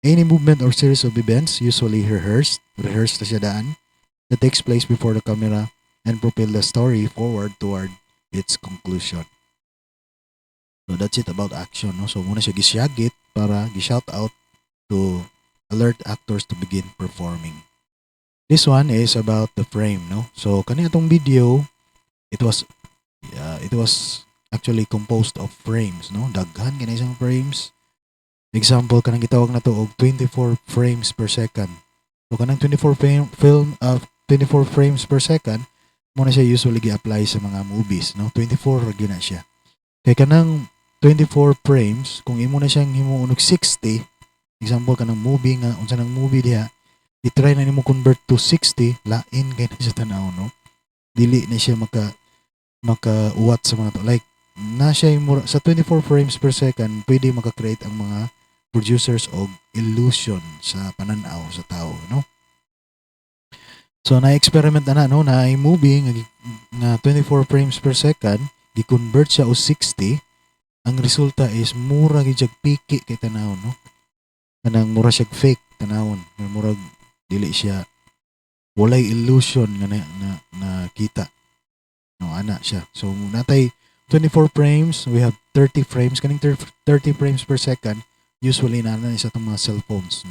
Any movement or series of events, usually rehearsed na siya daan, that takes place before the camera and propel the story forward toward its conclusion. So that's it about action, no? So muna siya gisyagit para gi-shout out to alert actors to begin performing. This one is about the frame, no? So kani atong video, it was actually composed of frames, no? Daghan kini isang frames. Example kanang gitawag na to og 24 frames per second. So kanang 24 frames per second mo na siya usually gi-apply sa mga movies, no? 24 ra gyud na siya. Kay kanang 24 frames kung imo na siyang himuon og 60, example kanang movie nga unsa nang movie diha, i-try na nimo convert to 60, lain kay na siya tanaw, no? Dili na siya maka-uwat sa mga to. Like na siya sa 24 frames per second, pwede maka-create ang mga producers og illusion sa pananaw sa tao, no? So na-experiment na, no, na ay movie nga 24 frames per second, gi-convert siya og 60, ang resulta is mura gyud piki kay tanaw, no? Kanang mura siya fake tanawon, murag dili siya, walay illusion nga na kita, no, ana siya. So natay 24 frames, we have 30 frames, kaning 30 frames per second usually na sa itong mga cellphones,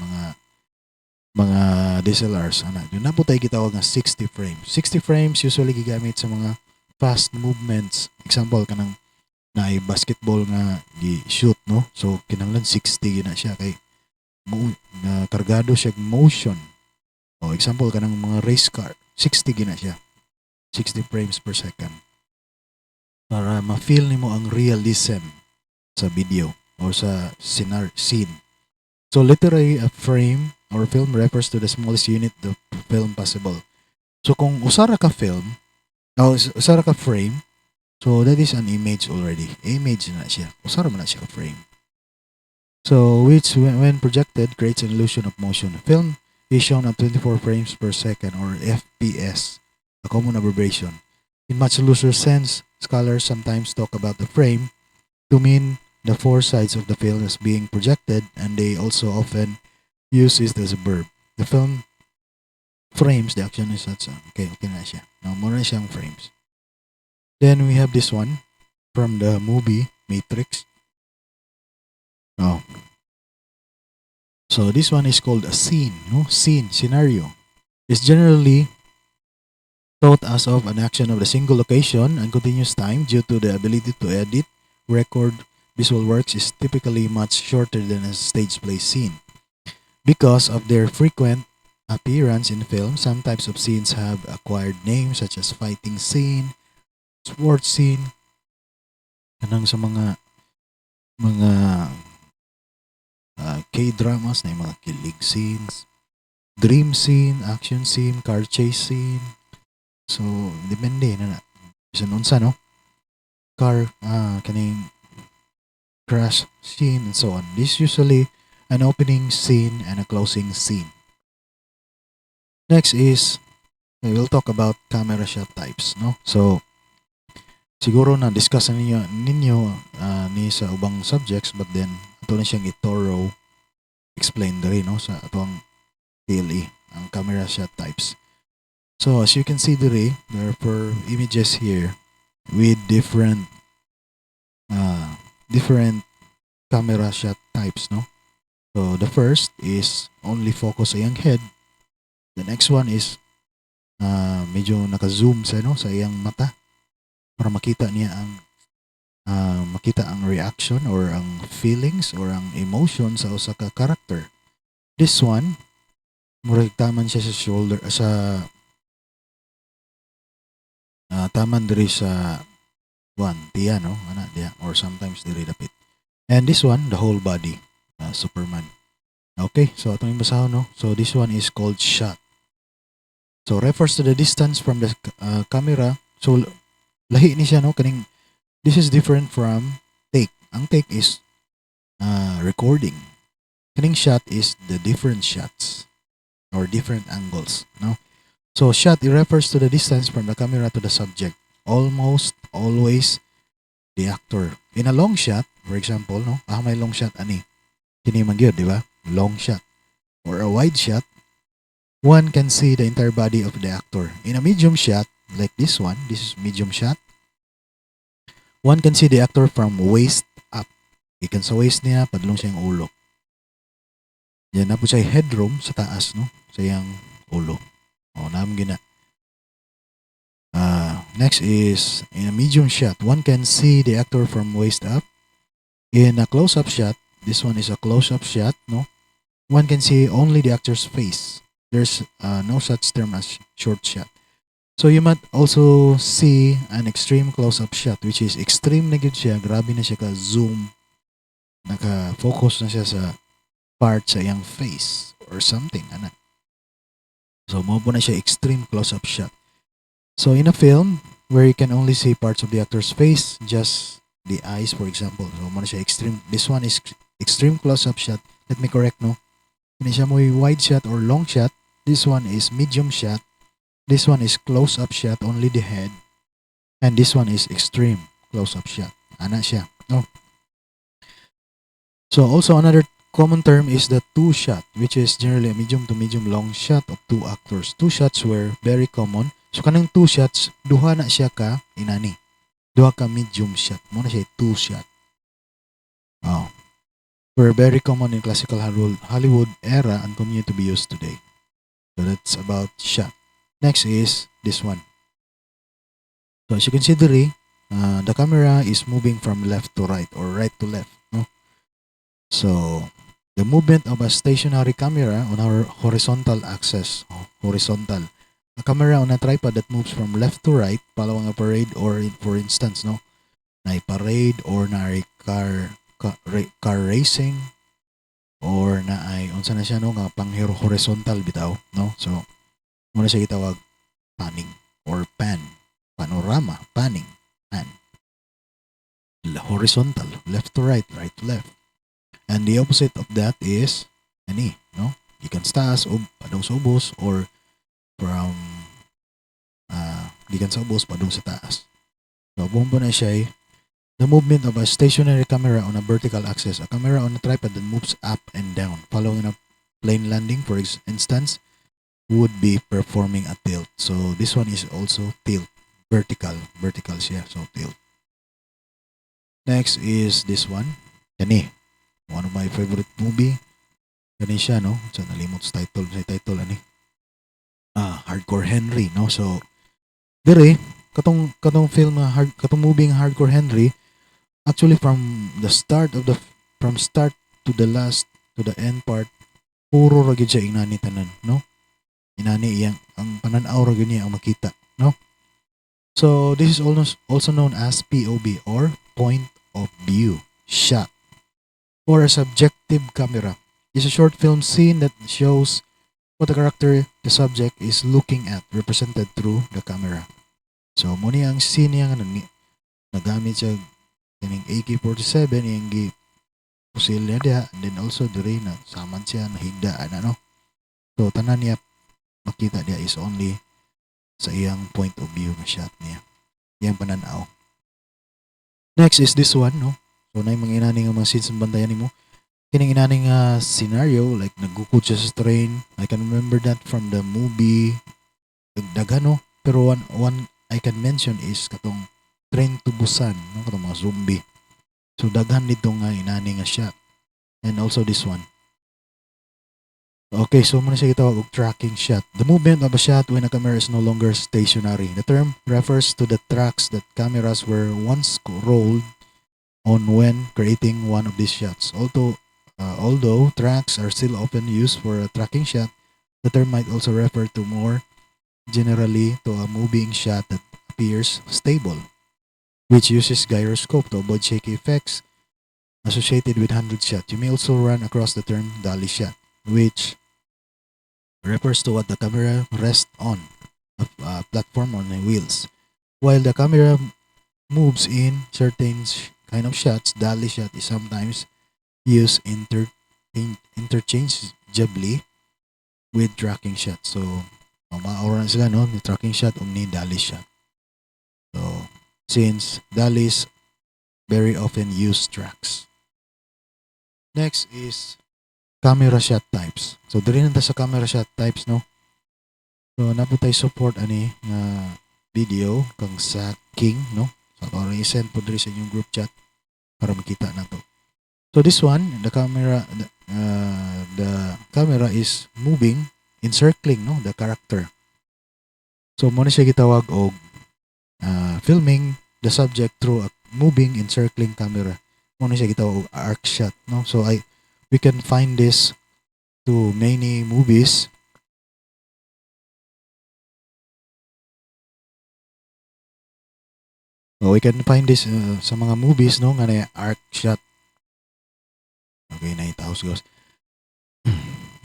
mga DSLRs, ana. Yun na po tayo gitawag nga 60 frames. 60 frames usually gigamit sa mga fast movements. Example kanang na basketball nga gi-shoot, no? So kinahanglan 60 gyud na siya kay kargado siya motion. O example kanang mga race car, 60 gyud na siya. 60 frames per second. Para ma-feel nimo ang realism sa video or sa scene. So literally a frame or film refers to the smallest unit of film possible. So kung usara ka film, usara ka frame, so that is an image already. Image na siya. Usara man na siya ka frame. So which when projected creates an illusion of motion. Film is shown at 24 frames per second or FPS, a common abbreviation. In much looser sense, scholars sometimes talk about the frame to mean the four sides of the film as being projected, and they also often use it as a verb. The film frames the action is such. Okay na siya. Now, muna na siyang frames. Then we have this one from the movie Matrix. Oh. So this one is called a scene, no? Scene, scenario. It's generally thought as of an action of the single location and continuous time due to the ability to edit, record visual works is typically much shorter than a stage play scene. Because of their frequent appearance in film, some types of scenes have acquired names such as fighting scene, sports scene, kanang sa mga K-dramas na yung mga kilig scenes, dream scene, action scene, car chase scene. So, depende na na. Bisan unsa, no? Car, kaning crash scene and so on. This is usually an opening scene and a closing scene. Next is, we will talk about camera shot types, no? So, siguro na discuss na ninyo ni sa ubang subjects, but then ato na siyang i-thorough explain diri, no, sa atong PLE, ang camera shot types. So as you can see diri, there are 4 images here with different camera shot types, no. So the first is only focus sa iyang head. The next one is medyo naka-zoom sa, no, sa iyang mata para makita niya ang reaction or ang feelings or ang emotion sa usa ka character. This one, murag taman siya sa shoulder, taman diri sa tiya, no, ana diya, or sometimes diri dapit. And this one, the whole body, Superman. Okay, so atong basahon, no. So this one is called shot. So refers to the distance from the camera. So lahi ni siya, no, kaning this is different from take. Ang take is recording. Kaning shot is the different shots or different angles, no. So shot, it refers to the distance from the camera to the subject. Almost always the actor. In a long shot, for example, no, may long shot ani. Kini man gyud, di ba? Long shot. Or a wide shot, one can see the entire body of the actor. In a medium shot, like this one, this is medium shot, one can see the actor from waist up. Ikan sa waist niya, padulong siyang ulo. Yan na po siya headroom sa taas, no, sa iyang ulo. O, naam gina. Next is, in a medium shot, one can see the actor from waist up. In a close-up shot, this one is a close-up shot, no, one can see only the actor's face. There's no such term as short shot. So you might also see an extreme close-up shot, which is extreme na gyud siya, grabe na siya ka-zoom, naka-focus na siya sa part sa iyang face or something, ana. So mo po na siya extreme close-up shot. So in a film where you can only see parts of the actor's face, just the eyes, for example. So mo na siya extreme. This one is extreme close-up shot. Let me correct, no. Hindi siya mo wide shot or long shot. This one is medium shot. This one is close-up shot, only the head. And this one is extreme close-up shot. Ana siya, no. So also another common term is the two shot, which is generally a medium to medium long shot of two actors. Two shots were very common. So kanang two shots, duha na siya ka inani. Duha ka medium shot. Muna siya two shot. Oh. Were very common in classical Hollywood era and continue to be used today. So that's about shot. Next is this one. So as you can see diri, the camera is moving from left to right or right to left, no? So the movement of a stationary camera on our horizontal axis, horizontal. A camera on a tripod that moves from left to right following a parade or for instance, no, na parade or na car racing or na ay unsa na siya, no, nga pang horizontal bitaw, no. So muna siya gitawag panning or pan, panorama, panning, pan. Horizontal, left to right, right to left. And the opposite of that is ani, no, gikan sa taas o padung sa ubos or from gikan sa ubos padung sa taas. So bumbo na siya the movement of a stationary camera on a vertical axis. A camera on a tripod that moves up and down following a plane landing, for instance, would be performing a tilt. So this one is also tilt, vertical siya, so tilt. Next is this one, kani, one of my favorite movie. Kani siya, no, sa nalimot sa title ani. Hardcore Henry, no. So Dire katong film nga katong movie nga Hardcore Henry, actually from start to the last to the end part, puro ra gyud siya inani tanan, no? Inani iyang ang pananaw ra gyud niya ang makita, no? So this is also known as POV or point of view shot or a subjective camera. It's a short film scene that shows what the subject is looking at represented through the camera. So mo ni ang scene niya nga nagamit siya kining AK-47 yung pusil niya diha, and then also dire na saman siya nahigdaan ano. So tanan niya makita diya is only sa iyang point of view nga shot niya. Iyang pananaw. Next is this one, no? So na mga inani nga mga scenes ng bantayan nimo. Kining inani nga scenario like nagukod siya sa train. I can remember that from the movie daghan, no? Pero one I can mention is katong Train to Busan, no? Katong mga zombie. So daghan dito nga inani nga shot. And also this one. Okay, so muna siya gitawag og tracking shot. The movement of a shot when a camera is no longer stationary. The term refers to the tracks that cameras were once rolled on when creating one of these shots. Although tracks are still often used for a tracking shot, the term might also refer to more generally to a moving shot that appears stable, which uses gyroscope to avoid shaky effects associated with handheld shot. You may also run across the term dolly shot, which refers to what the camera rests on a platform on the wheels. While the camera moves in certain kind of shots, dolly shot is sometimes used interchangeably with tracking shot. So, maura na sila, no? Ni tracking shot o ni dolly shot. So, since dollies very often use tracks. Next is camera shot types. So, diri na ta sa camera shot types, no? So, naputay support ani nga video kang sa King, no? So, parang i-send po diri sa inyong group chat para makita na to. So, this one, the camera is moving, encircling, no? The character. So, muna siya gitawag og filming the subject through a moving, encircling camera. Muna siya gitawag og arc shot, no? So, we can find this to many movies. So we can find this sa mga movies, no, nga na arc shot. Okay, na house goes.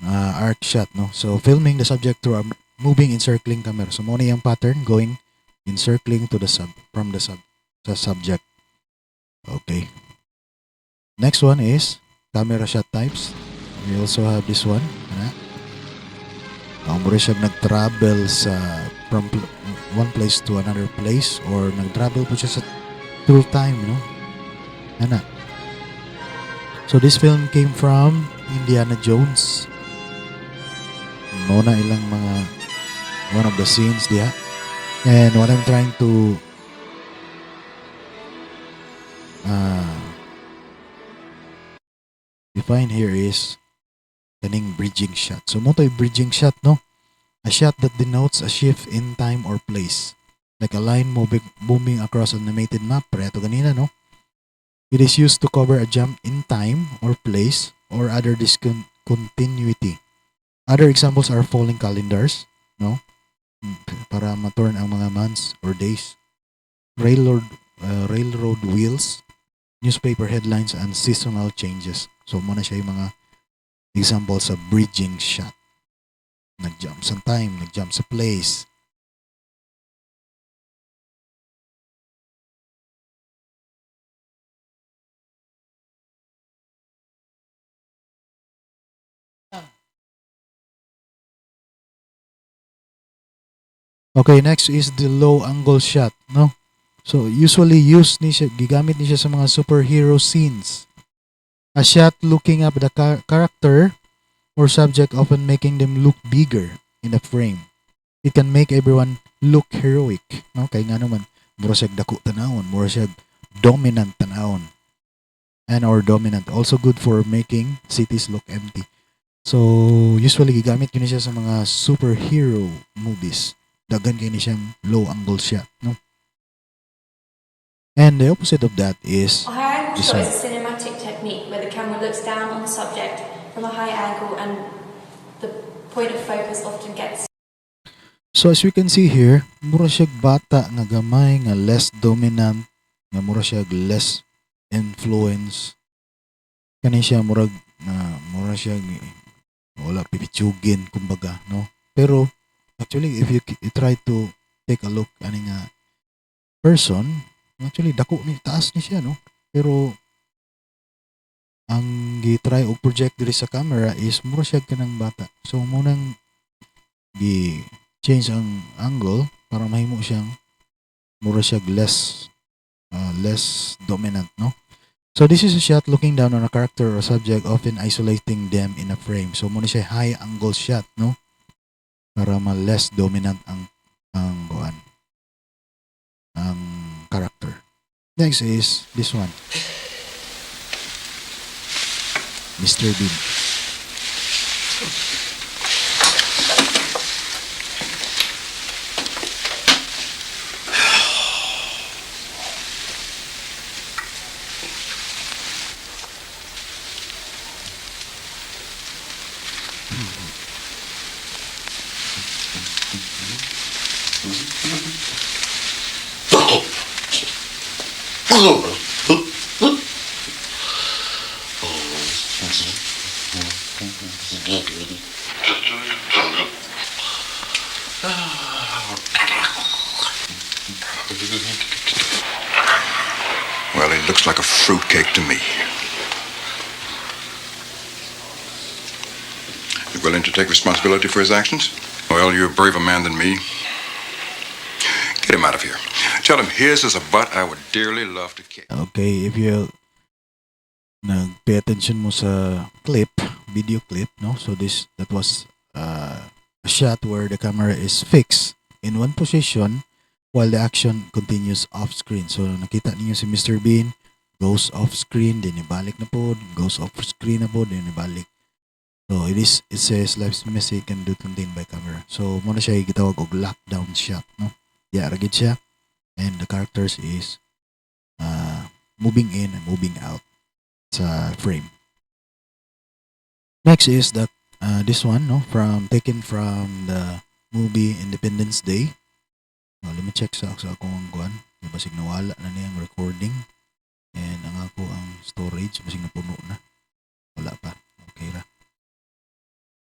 Arc shot, no. So filming the subject through a moving encircling camera. So mo yung pattern going encircling to the subject. Okay. Next one is camera shot types. We also have this one. Ang mura siya nag-travel from one place to another place or nag-travel po siya through time, no? Ana. So this film came from Indiana Jones. Muna ilang mga one of the scenes diya. And what I'm trying to define here is kaning bridging shot. So mo to'y bridging shot, no? A shot that denotes a shift in time or place. Like a line moving across an animated map. Pareto ganina, no? It is used to cover a jump in time or place or other discontinuity. Other examples are falling calendars, no? Para ma-turn ang mga months or days. Railroad wheels, newspaper headlines, and seasonal changes. So muna siya yung mga examples of bridging shot. Nag-jump sa time, nag-jump sa place. Okay, next is the low angle shot, no? So usually gigamit ni siya sa mga superhero scenes. A shot looking up the character or subject, often making them look bigger in the frame. It can make everyone look heroic, no? Kay nga naman, mura siya dako tanawon, mura siya dominant tanawon. And or dominant, also good for making cities look empty. So usually gigamit yun siya sa mga superhero movies. daghan kay ni siyang low angle shot, no? And the opposite of that is A high angle this shot one. is a cinematic technique where the camera looks down on the subject from a high angle and the point of focus often gets So as we can see here, mura siya bata nga gamay nga less dominant, nga mura siya less influence. Kani siya mura siya wala pipitsugin kumbaga, no? Pero actually if you try to take a look ani nga person, actually dako ni taas ni siya, no? Pero ang gi-try o project diri sa camera is mura siya kanang bata. So munang change ang angle para mahimo siyang mura siya less dominant, no? So this is a shot looking down on a character or subject, often isolating them in a frame. So muna siya high angle shot, no? Para less dominant ang kuan ang character. Next is this one. Mr. Bean. Well, he looks like a fruitcake to me. You willing to take responsibility for his actions? Well, you're a braver man than me. Get him out of here. Tell him his is a butt I would dearly love to kick. Okay, if you nag-pay attention mo sa video clip, no? So that was a shot where the camera is fixed in one position while the action continues off screen. So nakita niyo si Mr. Bean goes off screen, then ibalik na po, goes off screen na po, then ibalik. So it says live message can do contained by camera. So muna siya gitawag og lockdown shot, no? Yeah, ragid siya. And the characters is moving in and moving out sa frame. Next is that this one, no, taken from the movie Independence Day. Let me check sa akong kuan. Basig nawala na niyang recording and ang ako ang storage basig napuno na. Wala pa. Okay ra.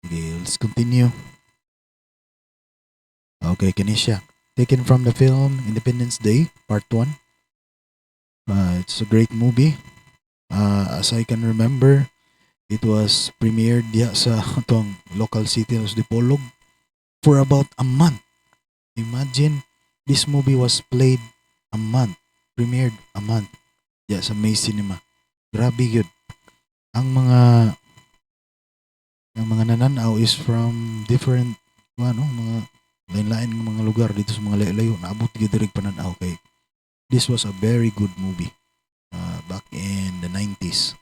Okay, let's continue. Okay, kini siya. Taken from the film Independence Day, Part 1. It's a great movie. As I can remember, it was premiered diya sa itong local city of Dipolog for about a month. Imagine, this movie was played a month, premiered a month diya sa May Cinema. Grabe yun. Ang mga nananaw is from different mga lain-lain ng mga lugar dito sa mga layo-layo. Naabot gid diri pananaw kay this was a very good movie back in the 90s.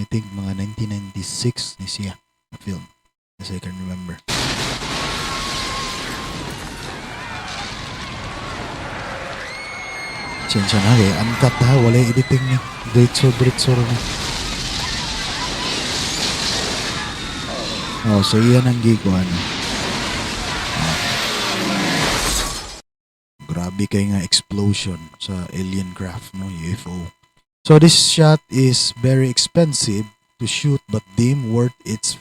I think mga 1996 ni siya na film as I can remember. Sensya na kay uncut ha, wala editing ni. Diretso ni. Oh, so iyan ang gikuan. Grabe kay nga explosion sa alien craft, no, UFO. So this shot is very expensive to shoot but deemed worth its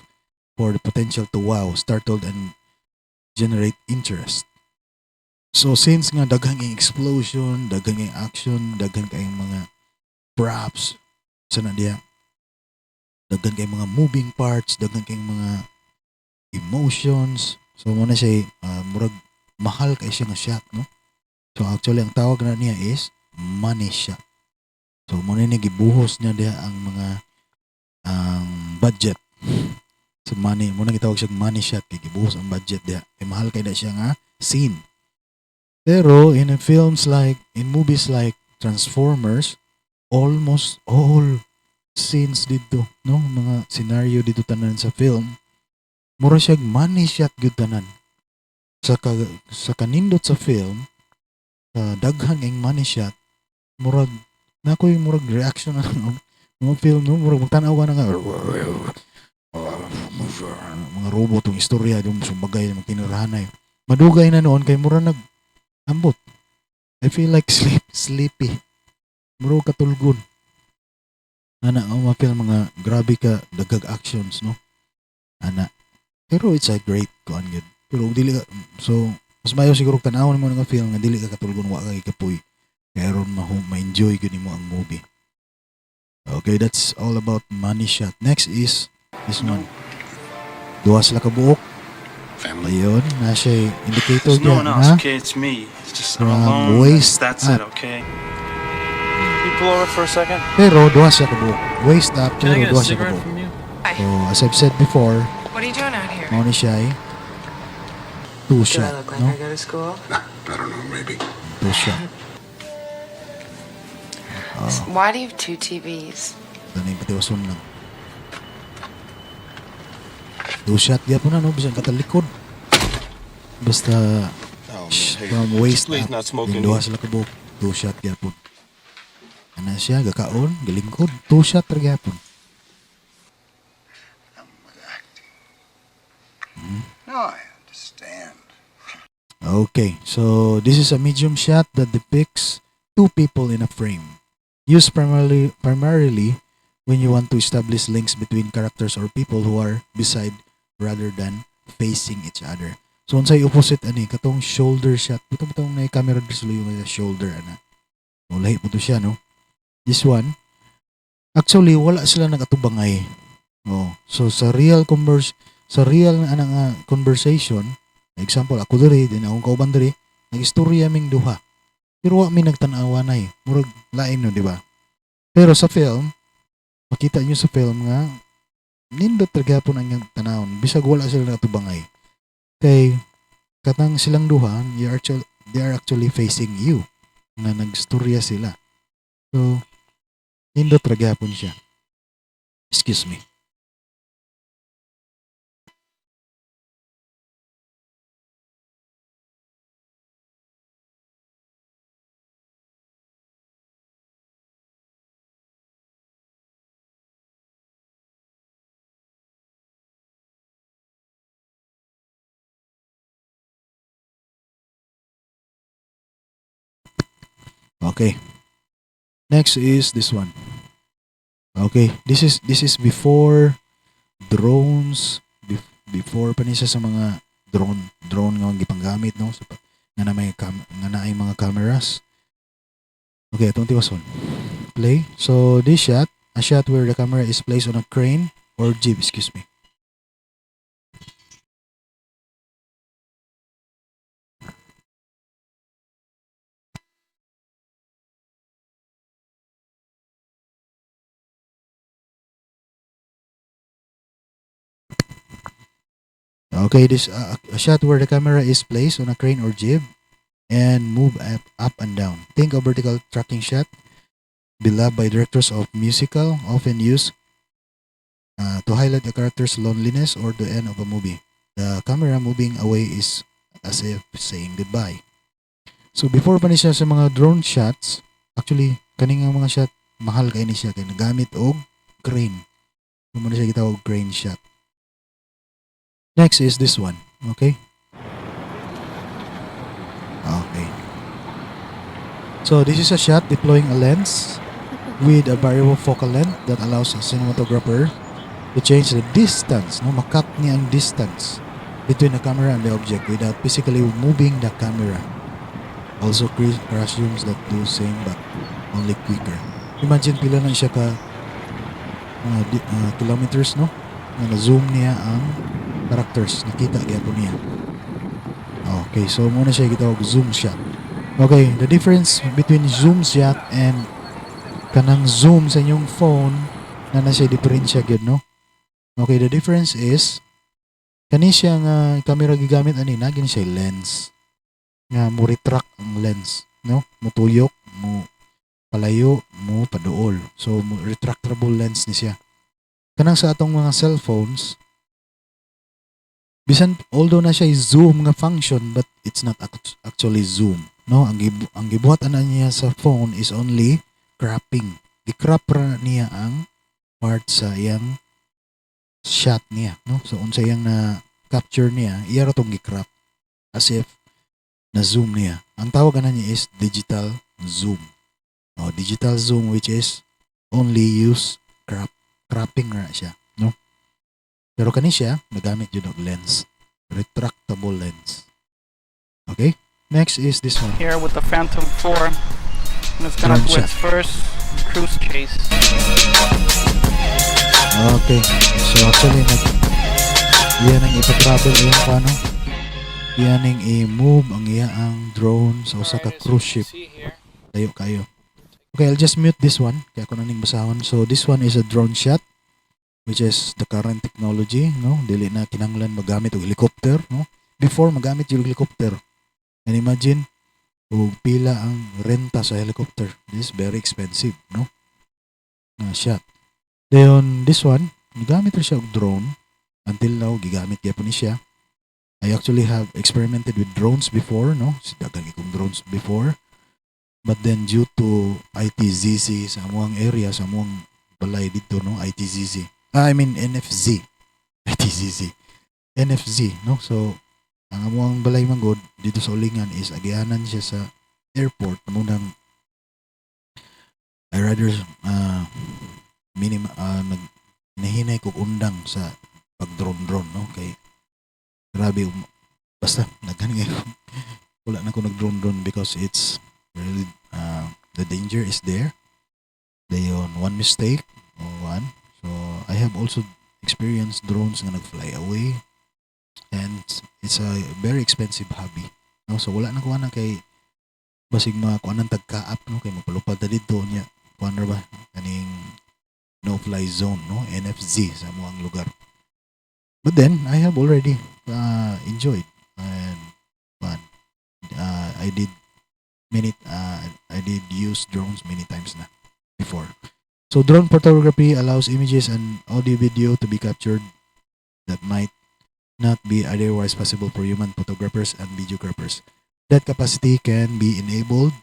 for the potential to wow, startle and generate interest. So since nga daghang ang explosion, daghang ang action, daghang kayong mga props, sana diya, daghang kayong mga moving parts, daghang kayong mga emotions. So muna siya murag mahal kay siya nga shot, no? So actually ang tawag na niya is money shot. So muna niya gibuhos niya diya ang mga budget. So money, muna gitawag siya money shot kay gibuhos ang budget diya. Kay mahal kay da siya nga scene. Pero in movies like Transformers, almost all scenes dito, no, mga scenario dito tanan sa film, mura siya money shot gyud tanan. sa kanindot sa film, daghang ing money shot, murag nakoy murag reaction na mga film no, murag magtanaw ka na nga mga robot tong istorya yung sumbagay ng tinirahanay. Madugay na noon kay mura ambot. I feel like sleepy. Muro katulgon. Ana ang mga film mga grabe ka dagag actions no. Ana. Pero it's a great kuan yun. Pero dili ka so mas mayo siguro tanawon mo nga film nga dili ka katulgon wa kay kapoy. Kaya ron ma-enjoy gyud nimo ang movie. Okay, that's all about money shot. Next is this one. Duha sila ka buok. Family. Ayun, na siya indicator There's no dyan, one else, ha? okay? It's me. It's just I'm From alone. waist That's it, up. okay? Can you pull over for a second? Pero duha siya ka buok. Waist up, Can I pero get a duha siya ka cigarette buok. from you? So, as I've said before, What are you doing out here? mao ni siya ay two Do I shot, look like no? I go to school? I don't know, maybe. Two shot. Why do you have two TVs? Ano yung patiwason lang. Two shot, gyapon na, no? Bisan katalikod. Basta, from waist up, yung duha sila ka buok. Two shot, gyapon. Ano siya, gakaon, galingkod. Two shot, ra gyapon. No, I understand. Okay, so this is a medium shot that depicts two people in a frame. Used primarily when you want to establish links between characters or people who are beside rather than facing each other. So unsay opposite ani katong shoulder shot. Butong na camera diri yung shoulder ana. Lahi po to siya no. This one actually wala sila nagatubangay. Oh, so sa real nga conversation, example ako diri din akong kauban diri, nagistorya ming duha. Pero wa mi nagtan-awa nay, murag lain no, di ba? Pero sa film, makita niyo sa film nga nindot ra gyapon ang iyang tanawon, bisag wala sila natubangay. Kay katang silang duha, they are actually facing you na nagstorya sila. So nindot ra gyapon siya. Excuse me. Okay. Next is this one. Okay, this is before drones, before pa ni siya sa mga drone nga gipanggamit no sa nga na may nga naay mga cameras. Okay, itong tiwason. Play. So this shot, a shot where the camera is placed on a crane or jib, excuse me. Okay, this a shot where the camera is placed on a crane or jib and move up and down. Think of vertical tracking shot, beloved by directors of musical, often used to highlight the character's loneliness or the end of a movie. The camera moving away is as if saying goodbye. So before pa ni siya sa mga drone shots, actually kaning mga shot mahal kay ni siya kay nagamit og crane. So mo na siya gitawag crane shot. Next is this one. Okay? Okay. So this is a shot deploying a lens with a variable focal length that allows a cinematographer to change the distance, no, makat niya ang distance between the camera and the object without physically moving the camera. Also crash zooms that do same but only quicker. Imagine pila na siya ka kilometers, no? Na zoom niya ang characters, nakita gyapon niya. Okay, so muna siya gitawag zoom shot. Okay, the difference between zoom shot and kanang zoom sa inyong phone na siya diferensya gyud, no? Okay, the difference is kani siya nga camera gigamit ani na gini siya lens nga mo retract ang lens, no? Mo tuyok, mo palayo, mo paduol. So mo retractable lens ni siya. Kanang sa atong mga cellphones, Bisan although na siya zoom nga function but it's not actually zoom. No, ang gibuhat ana niya sa phone is only cropping. Di-crop ra niya ang part sa iyang shot niya, no? So unsa yang na capture niya, iya ra tong gi-crop as if na zoom niya. Ang tawag ana niya is digital zoom. Oh, digital zoom which is only use cropping ra siya, no? Pero kani siya nagamit jud og lens, retractable lens. Okay? Next is this one. Here with the Phantom 4. And it's gonna Drone do its shot. first cruise chase. Okay. So actually yan ang ipa-travel yung paano. Yan ang i-move ang iya ang drone sa usa ka cruise ship. Tayo kayo. Okay, I'll just mute this one. Kaya ako na ning basahon. So this one is a drone shot which is the current technology, no? Dili na kinahanglan magamit og helicopter, no? Before magamit yung helicopter. And imagine kung pila ang renta sa helicopter. This is very expensive, no? Na shot. Then this one, nagamit rin siya og drone. Until now, gigamit gyapon ni siya. I actually have experimented with drones before, no? Dagang ikong drones before. But then due to ITZZ sa amuang area, sa amuang balay dito, no? ITZZ. I mean NFZ. ITZZ. NFZ, no? So, ang amuang balay manggod dito sa Ulingan is agianan siya sa airport. Munang I rather nahinay ko undang sa pag drone, no? Kay grabe, basta naghan ngayon. Wala na ko nag-drone because it's really, the danger is there. Dayon, one mistake, one. So, I have also experienced drones nga nag-fly away. And it's a very expensive hobby. No? So, wala na ko na kay basig mga kuanang tagkaap, no? Kay mapalupad na dito niya. Kuan ra ba? Kaning no-fly zone, no? NFZ sa muang lugar. But then, I have already enjoyed and fun. I did use drones many times na before. So drone photography allows images and audio video to be captured that might not be otherwise possible for human photographers and videographers. That capacity can be enabled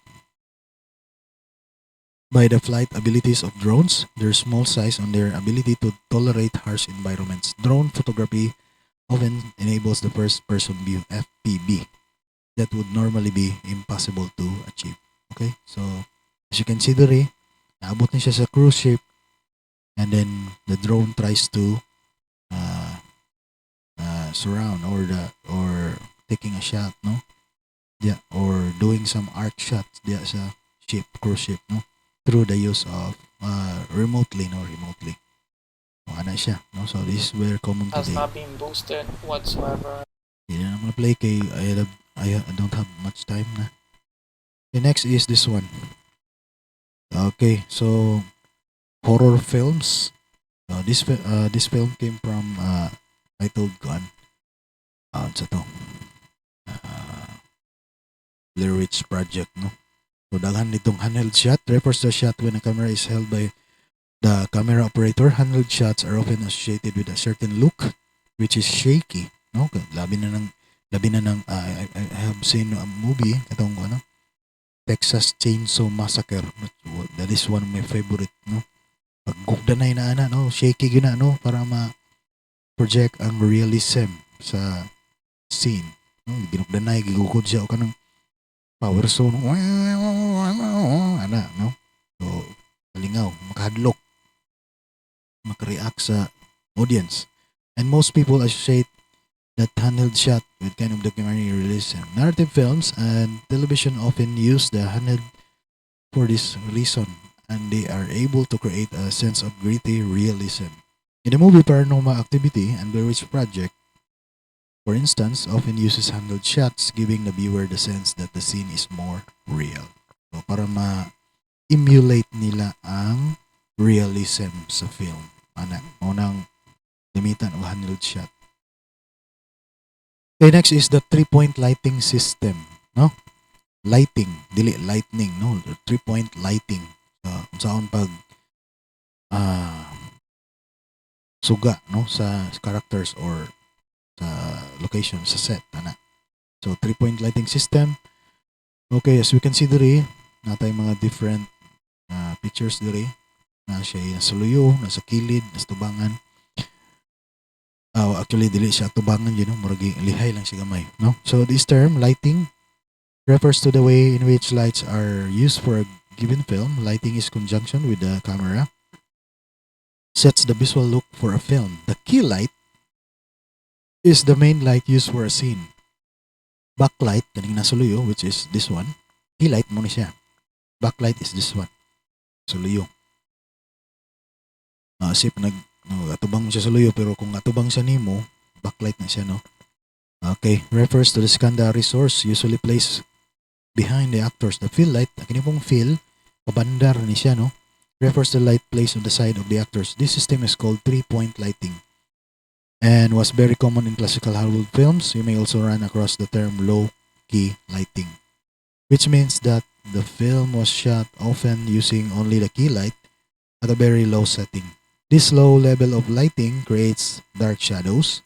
by the flight abilities of drones, their small size, and their ability to tolerate harsh environments. Drone photography often enables the first-person view (FPV) that would normally be impossible to achieve. Okay, so as you can see there, naabot na siya sa cruise ship, and then the drone tries to surround or taking a shot, no? Yeah, or doing some arc shots diya sa cruise ship, no? Through the use of remotely. So, ana siya, no? So this is very common Has today. not been boosted whatsoever. Hindi na naman play kay I don't have much time na. The next is this one. Okay, so horror films. This film came from titled Gun. Sa to. Blair Witch Project, no? So daghan nitong handheld shot refers to a shot when a camera is held by the camera operator. Handheld shots are often associated with a certain look which is shaky, no? Labi na ng I have seen a movie katong ano, Texas Chainsaw Massacre. That is one of my favorite, no? Pag gugdanay na ana, no, shaky gyud na, no, para ma-project ang realism sa scene. No, ginugdanay, gigukod siya o kanang power zone. Ana, no? So, kalingaw, makahadlok, makareact sa audience. And most people associate that handheld shot with kind of documentary realism. Narrative films and television often use the handheld for this reason, and they are able to create a sense of gritty realism. In the movie Paranormal Activity and Blair Witch Project, for instance, often uses handheld shots, giving the viewer the sense that the scene is more real. So, para ma-emulate nila ang realism sa film. Unang gamitan o handheld shot. Okay, next is the 3-point lighting system, no? Lighting, dili lightning, no? The 3-point lighting. Saan pag suga, no, sa characters or location sa set ana. So 3-point lighting system. Okay, as we can see diri, natay mga different pictures diri. Na siya nasa luyo, nasa kilid, nasa tubangan. Actually dili siya tubangan yun, no? Murag lihay lang siya gamay, no? So this term lighting refers to the way in which lights are used for a given film. Lighting is conjunction with the camera, sets the visual look for a film. The key light is the main light used for a scene. Backlight, kaning nasa luyo, which is this one. Key light mo ni siya. Backlight is this one. Sa luyo. Asip atubang siya sa luyo, pero kung atubang siya nimo, backlight na siya, no? Okay, refers to the secondary source usually placed behind the actors. The fill light, kini pong fill, pabandar ni siya, no? Refers to light placed on the side of the actors. This system is called 3-point lighting and was very common in classical Hollywood films. You may also run across the term low-key lighting, which means that the film was shot often using only the key light at a very low setting. This low level of lighting creates dark shadows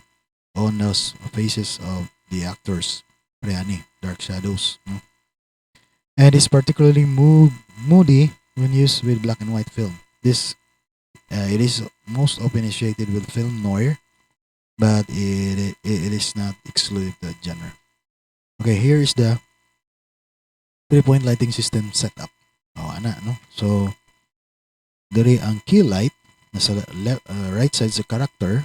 on the faces of the actors. Reani, dark shadows. No? And is particularly moody when used with black and white film. It is most often associated with film noir, but it is not exclusive to that genre. Okay, here is the 3-point lighting system setup. No? So, dari ang key light nasa right side sa character,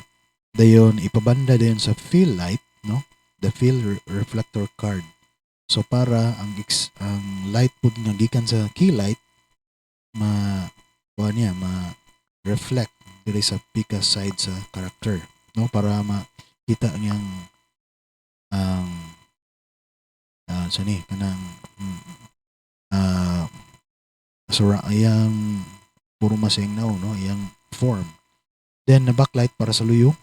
dayon ipabanda dayon sa fill light, no? The fill reflector card. So para ang light pud nga gikan sa key light ma reflect diri sa pika side sa character, no? Para makita niyang kanang iyang puro masingnaw, no? Iyang form. Then the backlight para sa luyo.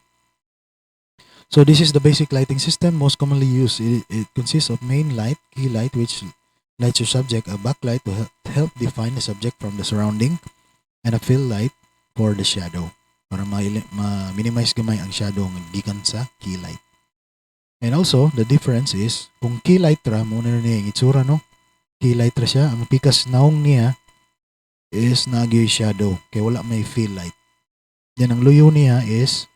So this is the basic lighting system most commonly used. It consists of main light, key light, which lights your subject, a backlight to help define the subject from the surrounding, and a fill light for the shadow para ma-minimize gamay ang shadow ng gikan sa key light. And also, the difference is, kung key light ra, muna na niya yung itsura, no? Key light ra siya, ang pikas naong niya is nagyoy shadow, kaya wala may fill light. Then ang luyo niya is,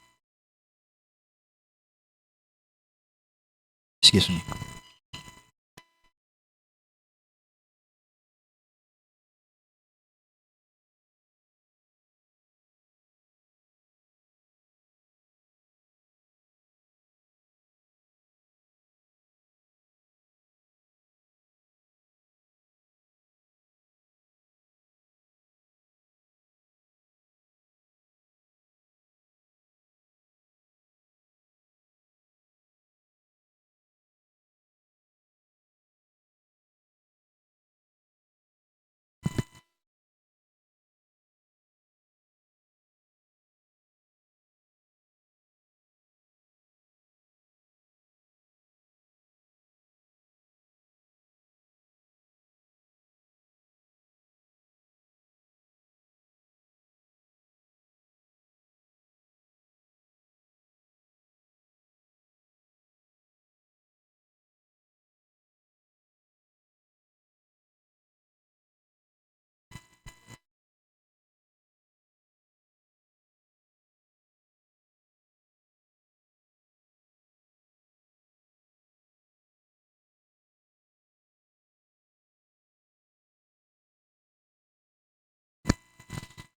excuse me.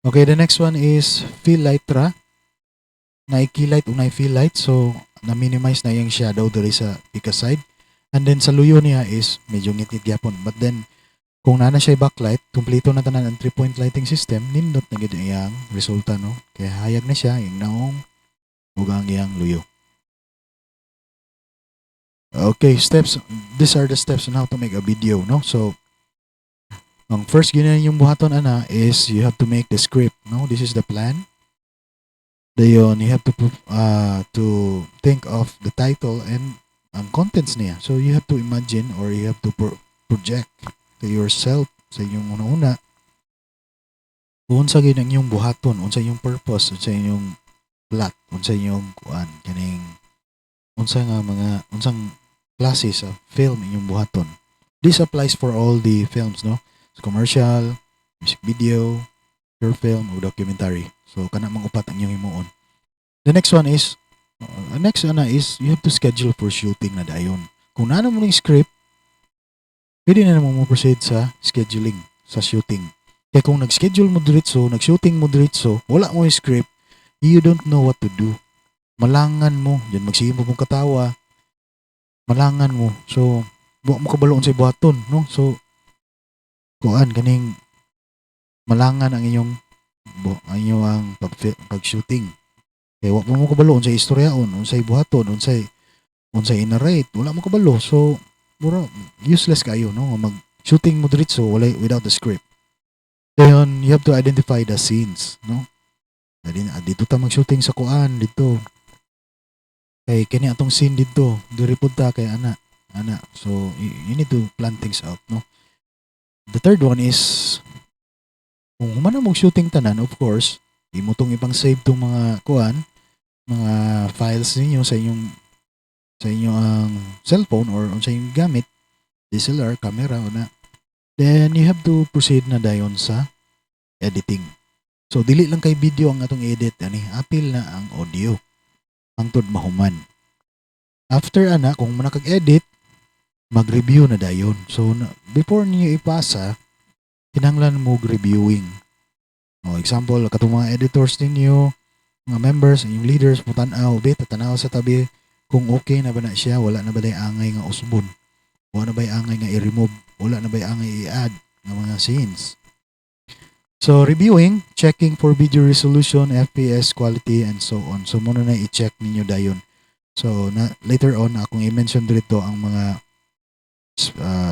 Okay, the next one is fill light ra. Na-key light o na-fill light. So, na-minimize na yung shadow diri sa pika side. And then sa luyo niya is medyo ngit-ngit gyapon. But then, kung nana siya backlight, kumpleto na tanan ang 3-point lighting system, nindot na gid iyang resulta, no? Kaya hayag na siya, yung naong ug ang iyang luyo. Okay, steps. These are the steps on how to make a video, no? So, ang first ganyan yung buhaton ana is you have to make the script, no? This is the plan. Dayon, you have to think of the title and ang contents niya. So you have to imagine or you have to project to yourself sa inyong una-una unsa gyud ang inyong buhaton, unsa inyong purpose, unsa inyong plot, unsa inyong kaning unsang klase sa film inyong buhaton. This applies for all the films, no? So, commercial, music video, short film, o documentary. So, kana mangupat ang inyong himuon. The next one is, you have to schedule for shooting na dayon. Kung nano mo ng script, pwede na naman mo proceed sa scheduling, sa shooting. Kaya kung nag-schedule mo diretso, nag-shooting mo diretso, wala mo yung script, you don't know what to do. Malangan mo, dyan magsige mo mong katawa, malangan mo. So, buwak mo kabaloon sa ibuhaton, no? So, kuan kaning malangan ang inyong pag-shooting. Kaya wak mo kabalo unsay istoryaon, unsay buhaton, unsay i-narrate, wala mo kabalo. So mura useless kayo, no? Mag-shooting mo diretso without the script. Then you have to identify the scenes, no? Dito ta mag-shooting sa kuan dito. Kay kani atong scene dito, diri pud ta kay ana. So you need to plan things out, no? The third one is kung humana mo shooting tanan, of course, imo tong ibang save tong mga kuan, mga files ninyo sa inyong cellphone or sa inyong gamit, DSLR, camera o na. Then you have to proceed na dayon sa editing. So dili lang kay video ang atong edit ani, apil na ang audio. Hangtod mahuman. After ana, kung manakag-edit, mag-review na dayon. So before niyo ipasa, kinahanglan mo reviewing. Example, katong mga editors ninyo, mga members, yung leaders, tanaw sa tabi kung okay na ba na siya, wala na ba day angay nga usbon, wala na ba angay nga i-remove, wala na ba angay i-add ng mga scenes. So, reviewing, checking for video resolution, FPS, quality, and so on. So, muna na i-check ninyo dayon. So, later on, akong i-mention dito ang mga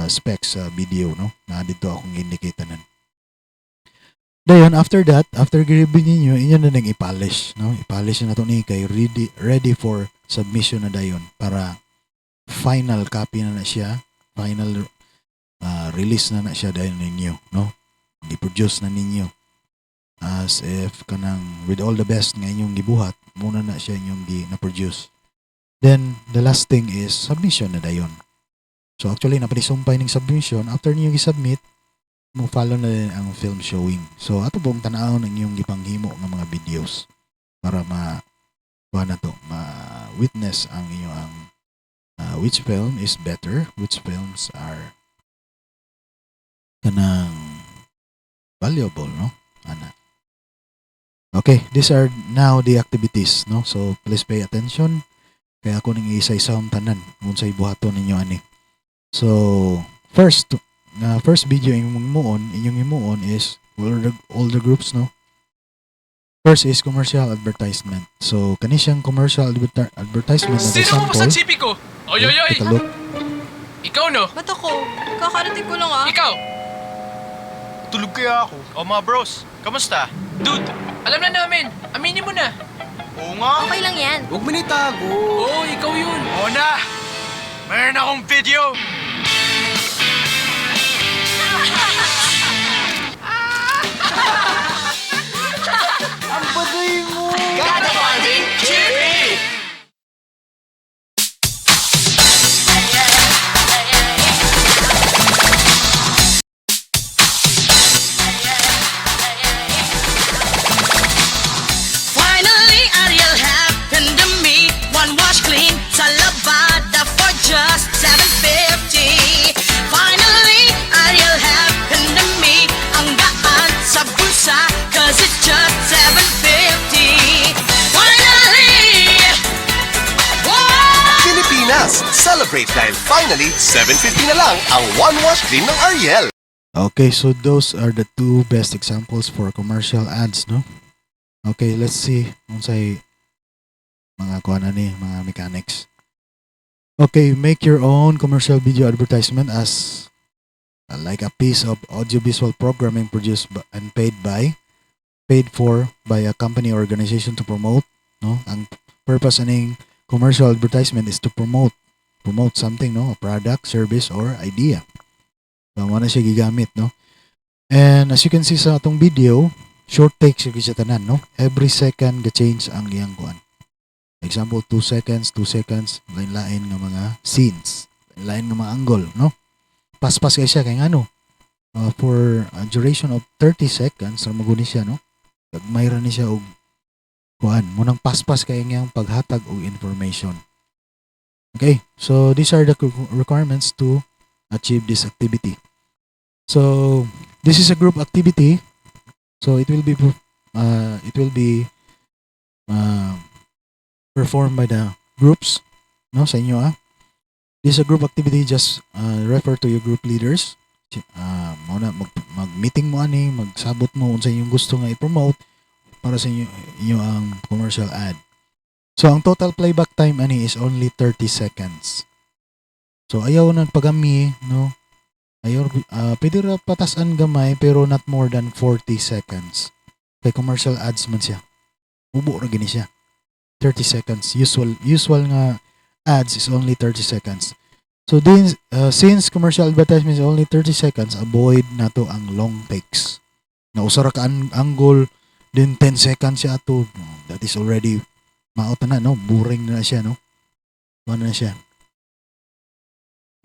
specs sa video, no? Na dito akong indicatanan. Dayon, after that, after i-review ninyo, inyo na nang i-polish, no? I-polish na ito ni kay ready for submission na dayon para final copy na siya, final release na siya dayon ninyo, no? I-produce na ninyo as if kanang with all the best nga inyong gibuhat, muna na siya inyong na-produce. Then, the last thing is submission na dayon. So actually, napadisumpay ng submission, after niyo i-submit, mo follow na din ang film showing. So ato pong tanaw ng inyong gipanghimo ng mga videos para ma-witness ang inyong which film is better, which films are kanang valuable, no? Ana. Okay, these are now the activities, no? So please pay attention. Kaya ako nang isa-isang tanan unsay buhaton ninyo ani. So first video inyong himuon is all the groups, no? First is commercial advertisement. So kani siyang commercial advertisement na Sino mo sample. sa chipi ko? Oy, oy, oy! Take a look. Ikaw no? Ba't ako? Kakarating ko lang ah. Ikaw! Tulog kaya ako. O mga bros, kamusta? Dude, alam na namin. Aminin mo na. Oo nga. Okay lang yan. Huwag mo nitago. Oo, ikaw yun. Oo na! Mayroon akong video! Ang baduy mo! Gada Bonding Chippy! Finally, Ariel happened to me. One wash clean, sa Lavada for just $7.50. Finally, Ariel happened to me. Ang gaan sa bulsa, cause it's just $7.50. Finally! Wow! Pilipinas, celebrate dahil finally 750 na lang ang one wash cream ng Ariel. Okay, so those are the two best examples for commercial ads, no? Okay, let's see unsay mga kuan ni, mga mechanics. Okay, make your own commercial video advertisement as like a piece of audiovisual programming produced and paid for by a company or organization to promote, no? Ang purpose aning commercial advertisement is to promote something, no? A product, service, or idea. So, na siya gigamit, no? And as you can see sa atong video, short takes yung siya tanan, no? Every second, ga-change ang iyang kuan. Example, 2 seconds, 2 seconds, lain-lain nga mga scenes, lain nga mga angle, no? Paspas kay siya kay ano, for a duration of 30 seconds, ramaguni siya, no? Gagmay ra ni siya og kuan, munang paspas kay ngayang paghatag og information. Okay, so these are the requirements to achieve this activity. So this is a group activity. So it will be performed by the groups, no, sa inyo This is a group activity. Just refer to your group leaders. Muna mag-meeting mo ani, magsabot mo unsa inyong gusto nga i-promote para sa inyo ang commercial ad. So ang total playback time ani is only 30 seconds. So ayaw nagpagami, no? Ayaw pwede ra patasan gamay pero not more than 40 seconds. Kay commercial ads man siya. Ubo ra gini siya. 30 seconds. Usual nga ads is only 30 seconds. So then, since commercial advertisement is only 30 seconds, avoid nato ang long takes. Na usara ka angle, then 10 seconds siya ato. That is already maot na, no? Boring na siya, no? Ano na siya?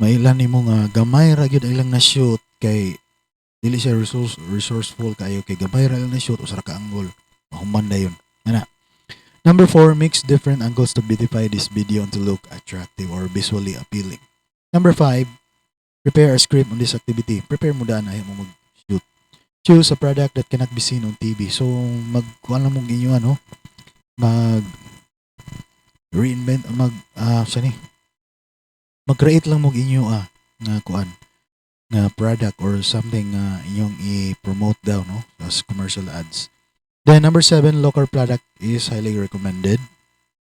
May ilan nimo nga gamay ra gyud ilang na shoot kay dili siya resourceful kayo kay gamay ra lang na shoot usara ka angle. Mahuman dayon. Ana. Number 4, mix different angles to beautify this video and to look attractive or visually appealing. Number 5, prepare a script on this activity. Prepare mo daan ayaw mo mag-shoot. Choose a product that cannot be seen on TV. So, magkuhan lang mo inyo, reinvent, mag-create lang mo inyo, nga kuan, nga product or something inyong i-promote daw, no, as commercial ads. Then, number 7, local product is highly recommended.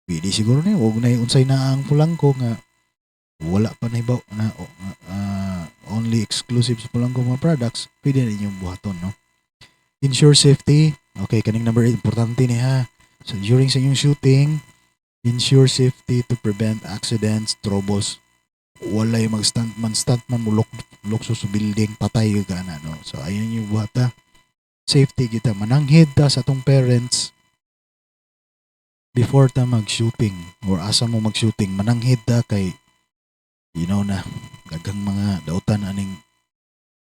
Pwede siguro na huwag na unsay na ang Pulangko nga wala pa na ibaw na only exclusive sa Pulangko mga products, pwede na inyong buhaton, no? Ensure safety. Okay, kaning number 8, importante ni ha. So, during sa inyong shooting, ensure safety to prevent accidents, troubles. Wala yung mag-stuntman, mulok sa building, patay yung gana, no? So, ayun yung buhata. Safety kita, mananghid ta sa atong parents before ta mag-shooting or asa mo mag-shooting, mananghid ta kay na daghang mga dautan aning,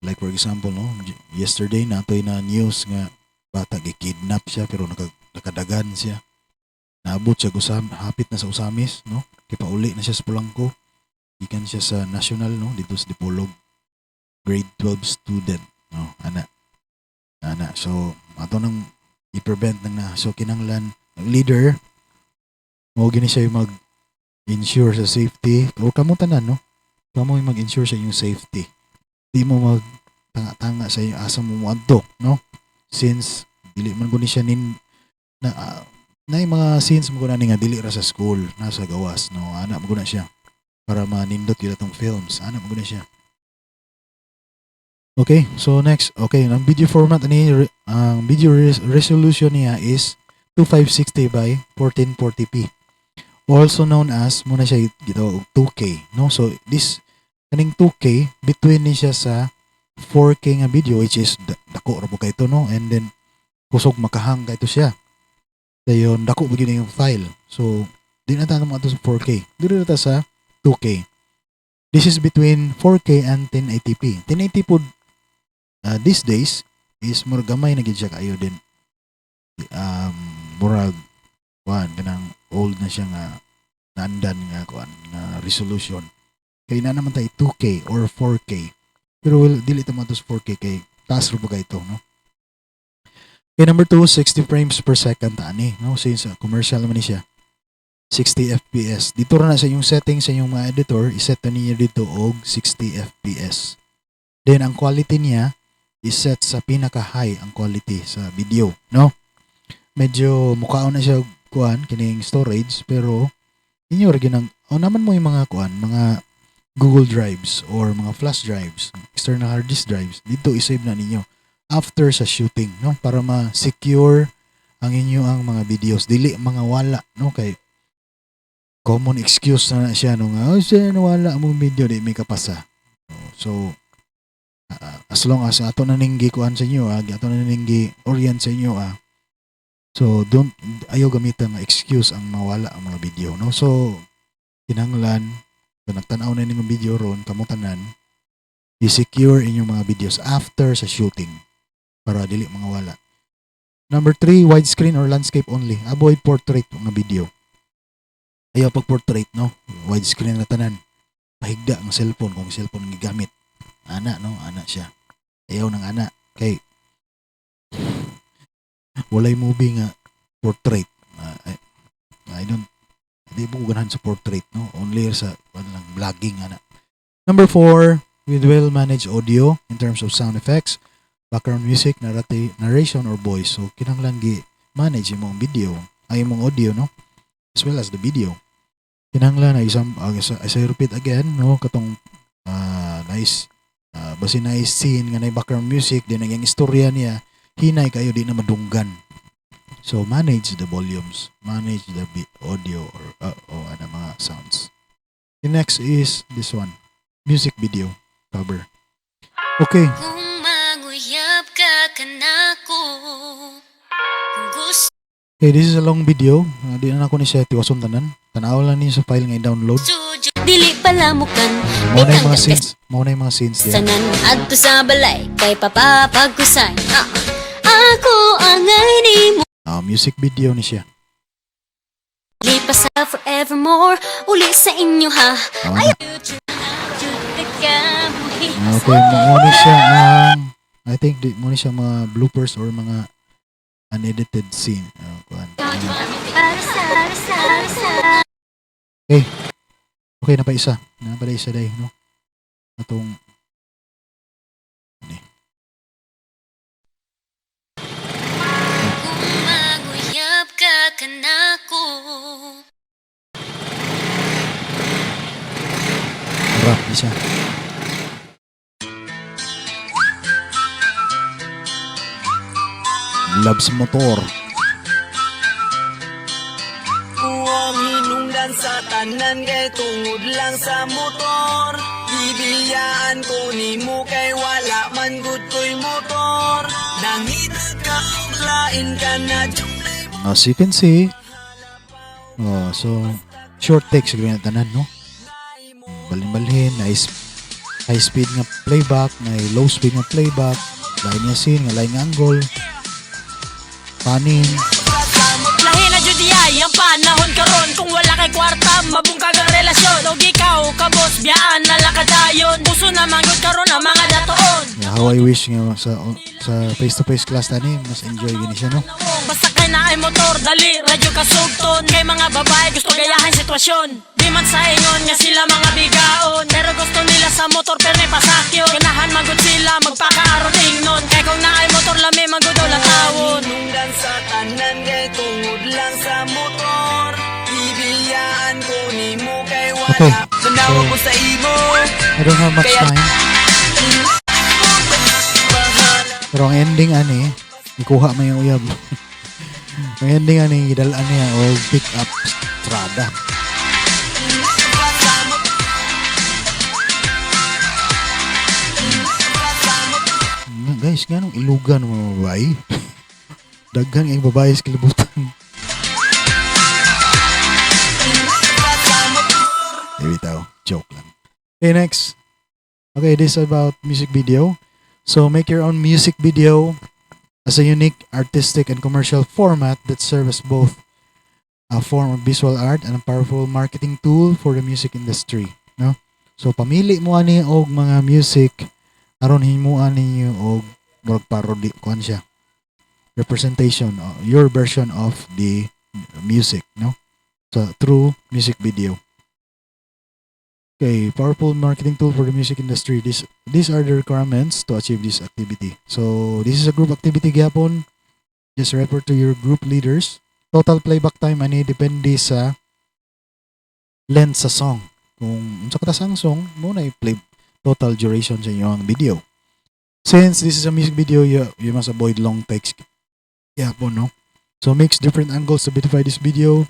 like for example, no, yesterday natoy na news nga bata gi-kidnap siya pero nakadagan siya, naabot siya hapit na sa Usamis, no, kipauli na siya sa Pulangko, gikan siya sa national, no, dito sa Dipolog, grade 12 student, no, ana. So ato nang i-prevent na. So kinanglan ang leader mo gini siya yung mag-ensure sa safety o kamo tanan, no, kamo yung mag-ensure sa yung safety. Di mo mag-tanga sa yung asa mo muadto, no, since dili man guni siya na yung mga scenes mo guna ni nga dili ra sa school, nasa gawas, no, ana mo guna siya para manindot gyud atong films, ana mo guna siya. Okay, so next, okay, ang video format ani, ang video resolution niya is 2560 by 1440p. Also known as muna siya gito 2K, no? So this kaning 2K between ni siya sa 4K nga video, which is dako ra po kay ito, no? And then kusog makahang kay ito siya. Dayon dako begini yung file. So di na ta mo ato sa 4K. Diri na ta sa 2K. This is between 4K and 1080p. 1080 po these days is more gamay na gid siya kayo din. Murag kuan kanang old na siya nga nandan nga kuan nga resolution. Kay na naman tayo 2K or 4K. Pero dili ta mo sa 4K kay taas ro ba ito, no? Okay, number 2, 60 frames per second ani, no? Since commercial man ni siya. 60 FPS. Dito ra na sa yung settings sa yung mga editor, iset na niya dito og 60 FPS. Then ang quality niya is-set sa pinaka-high ang quality sa video, no? Medyo mukhaon na siya kuan kining storage pero inyo ra ginang naman mo yung mga kuan, mga Google Drives or mga flash drives, external hard disk drives. Dito i-save na ninyo after sa shooting, no? Para ma-secure ang inyo ang mga videos, dili mga wala, no? Kay common excuse na siya no nga, siya nawala mo video di may kapasa. So as long as ato na ning gikuan sa inyo, ato na ning gi-orient sa inyo, So ayaw gamitan nga excuse ang mawala ang mga video, no? So kinahanglan kung nagtanaw na ning video ron kamo tanan, i-secure inyong mga videos after sa shooting para dili mga wala. Number 3, widescreen or landscape only. Avoid portrait nga video. Ayaw pag portrait, no? Widescreen na tanan. Pahigda ang cellphone kung cellphone ang gigamit. Ana, no? Ana siya. Ayaw ng ana. Kay walay movie nga portrait. Hindi po ganahan sa portrait, no? Only sa vlogging, ana. Number 4, with well-managed audio in terms of sound effects, background music, narration, or voice. So, kinahanglan manage yung mong video, ay yung mong audio, no? As well as the video. Kinahanglan ay as I repeat again, no? Katong basi nice scene nga na background music, din ang istorya niya, hinay kayo di na madunggan. So, manage the volumes, manage the audio or mga sounds. The next is this one, music video cover. Okay. Okay, this is a long video. Di na ako ni siya tiwason tanan. Tanaw lang niyo sa file nga i-download. Dili palamukan. Mao na yung mga scenes. Mao na yung mga scenes diyan. Sanan adto sa balay kay papapagkusay. Ako angay ni mo. Music video ni siya. Lipas sa forevermore uli sa inyo ha. Ay. Okay, muna siya I think muna siya mga bloopers or mga unedited scene. Okay, napaisa dahil, no? Atong Maguyab ka kanako. rap ni siya. Loves motor. Huwag hinungdan sa tanan kay tungod lang sa motor. Bibiyaan ko ni mo kay wala man gud ko'y motor. Nangita ka og lain ka na As you can see, so short takes siguro na tanan, no? Balhin-balhin, high speed nga playback, may low speed nga playback, lain nga scene, nga lain nga angle, panin. Lahi na judiyay ang panahon karon kung wala kay kwarta mabungkag ang relasyon og ikaw kabos biyaan na lakadayon puso na manggod karon ang mga datoon. Yeah, how I wish nga sa face-to-face class tani mas enjoy gini siya, no? Basta kay na ay motor dali radyo kasugton kay mga babae gusto gayahin sitwasyon. Di man sa ingon nga sila mga bigaon pero gusto nila sa motor pero may pasakyon. Ganahan magud sila magpakaaron ingnon kay kung naay motor lami magud la tawon. Hinungdan sa tanan kay tungod lang sa motor. Bibiyaan ko ni mo kay wala. Okay. Tanawa ko sa imo. I don't have much time. Pero ang ending ani, ikuha mo yung uyab. Ang ending ani, idalaan niya o pick up strada. Guys, ganong ilugan ng mga babae. Daghan yung babae sa kilibutan. Bitaw, joke lang. Okay, next. Okay, this is about music video. So make your own music video as a unique artistic and commercial format that serves both a form of visual art and a powerful marketing tool for the music industry, no? So pamili mo ani og mga music aron himuan ninyo og murag parody kuan siya. Representation, your version of the music, no? So through music video. Okay, powerful marketing tool for the music industry. These are the requirements to achieve this activity. So, this is a group activity gyapon. Just report to your group leaders. Total playback time ani depende sa length sa song. Kung unsa ka sang song, mo na i-play total duration sa inyong video. Since this is a music video, you must avoid long takes. Gyapon, no? So, mix different angles to beautify this video.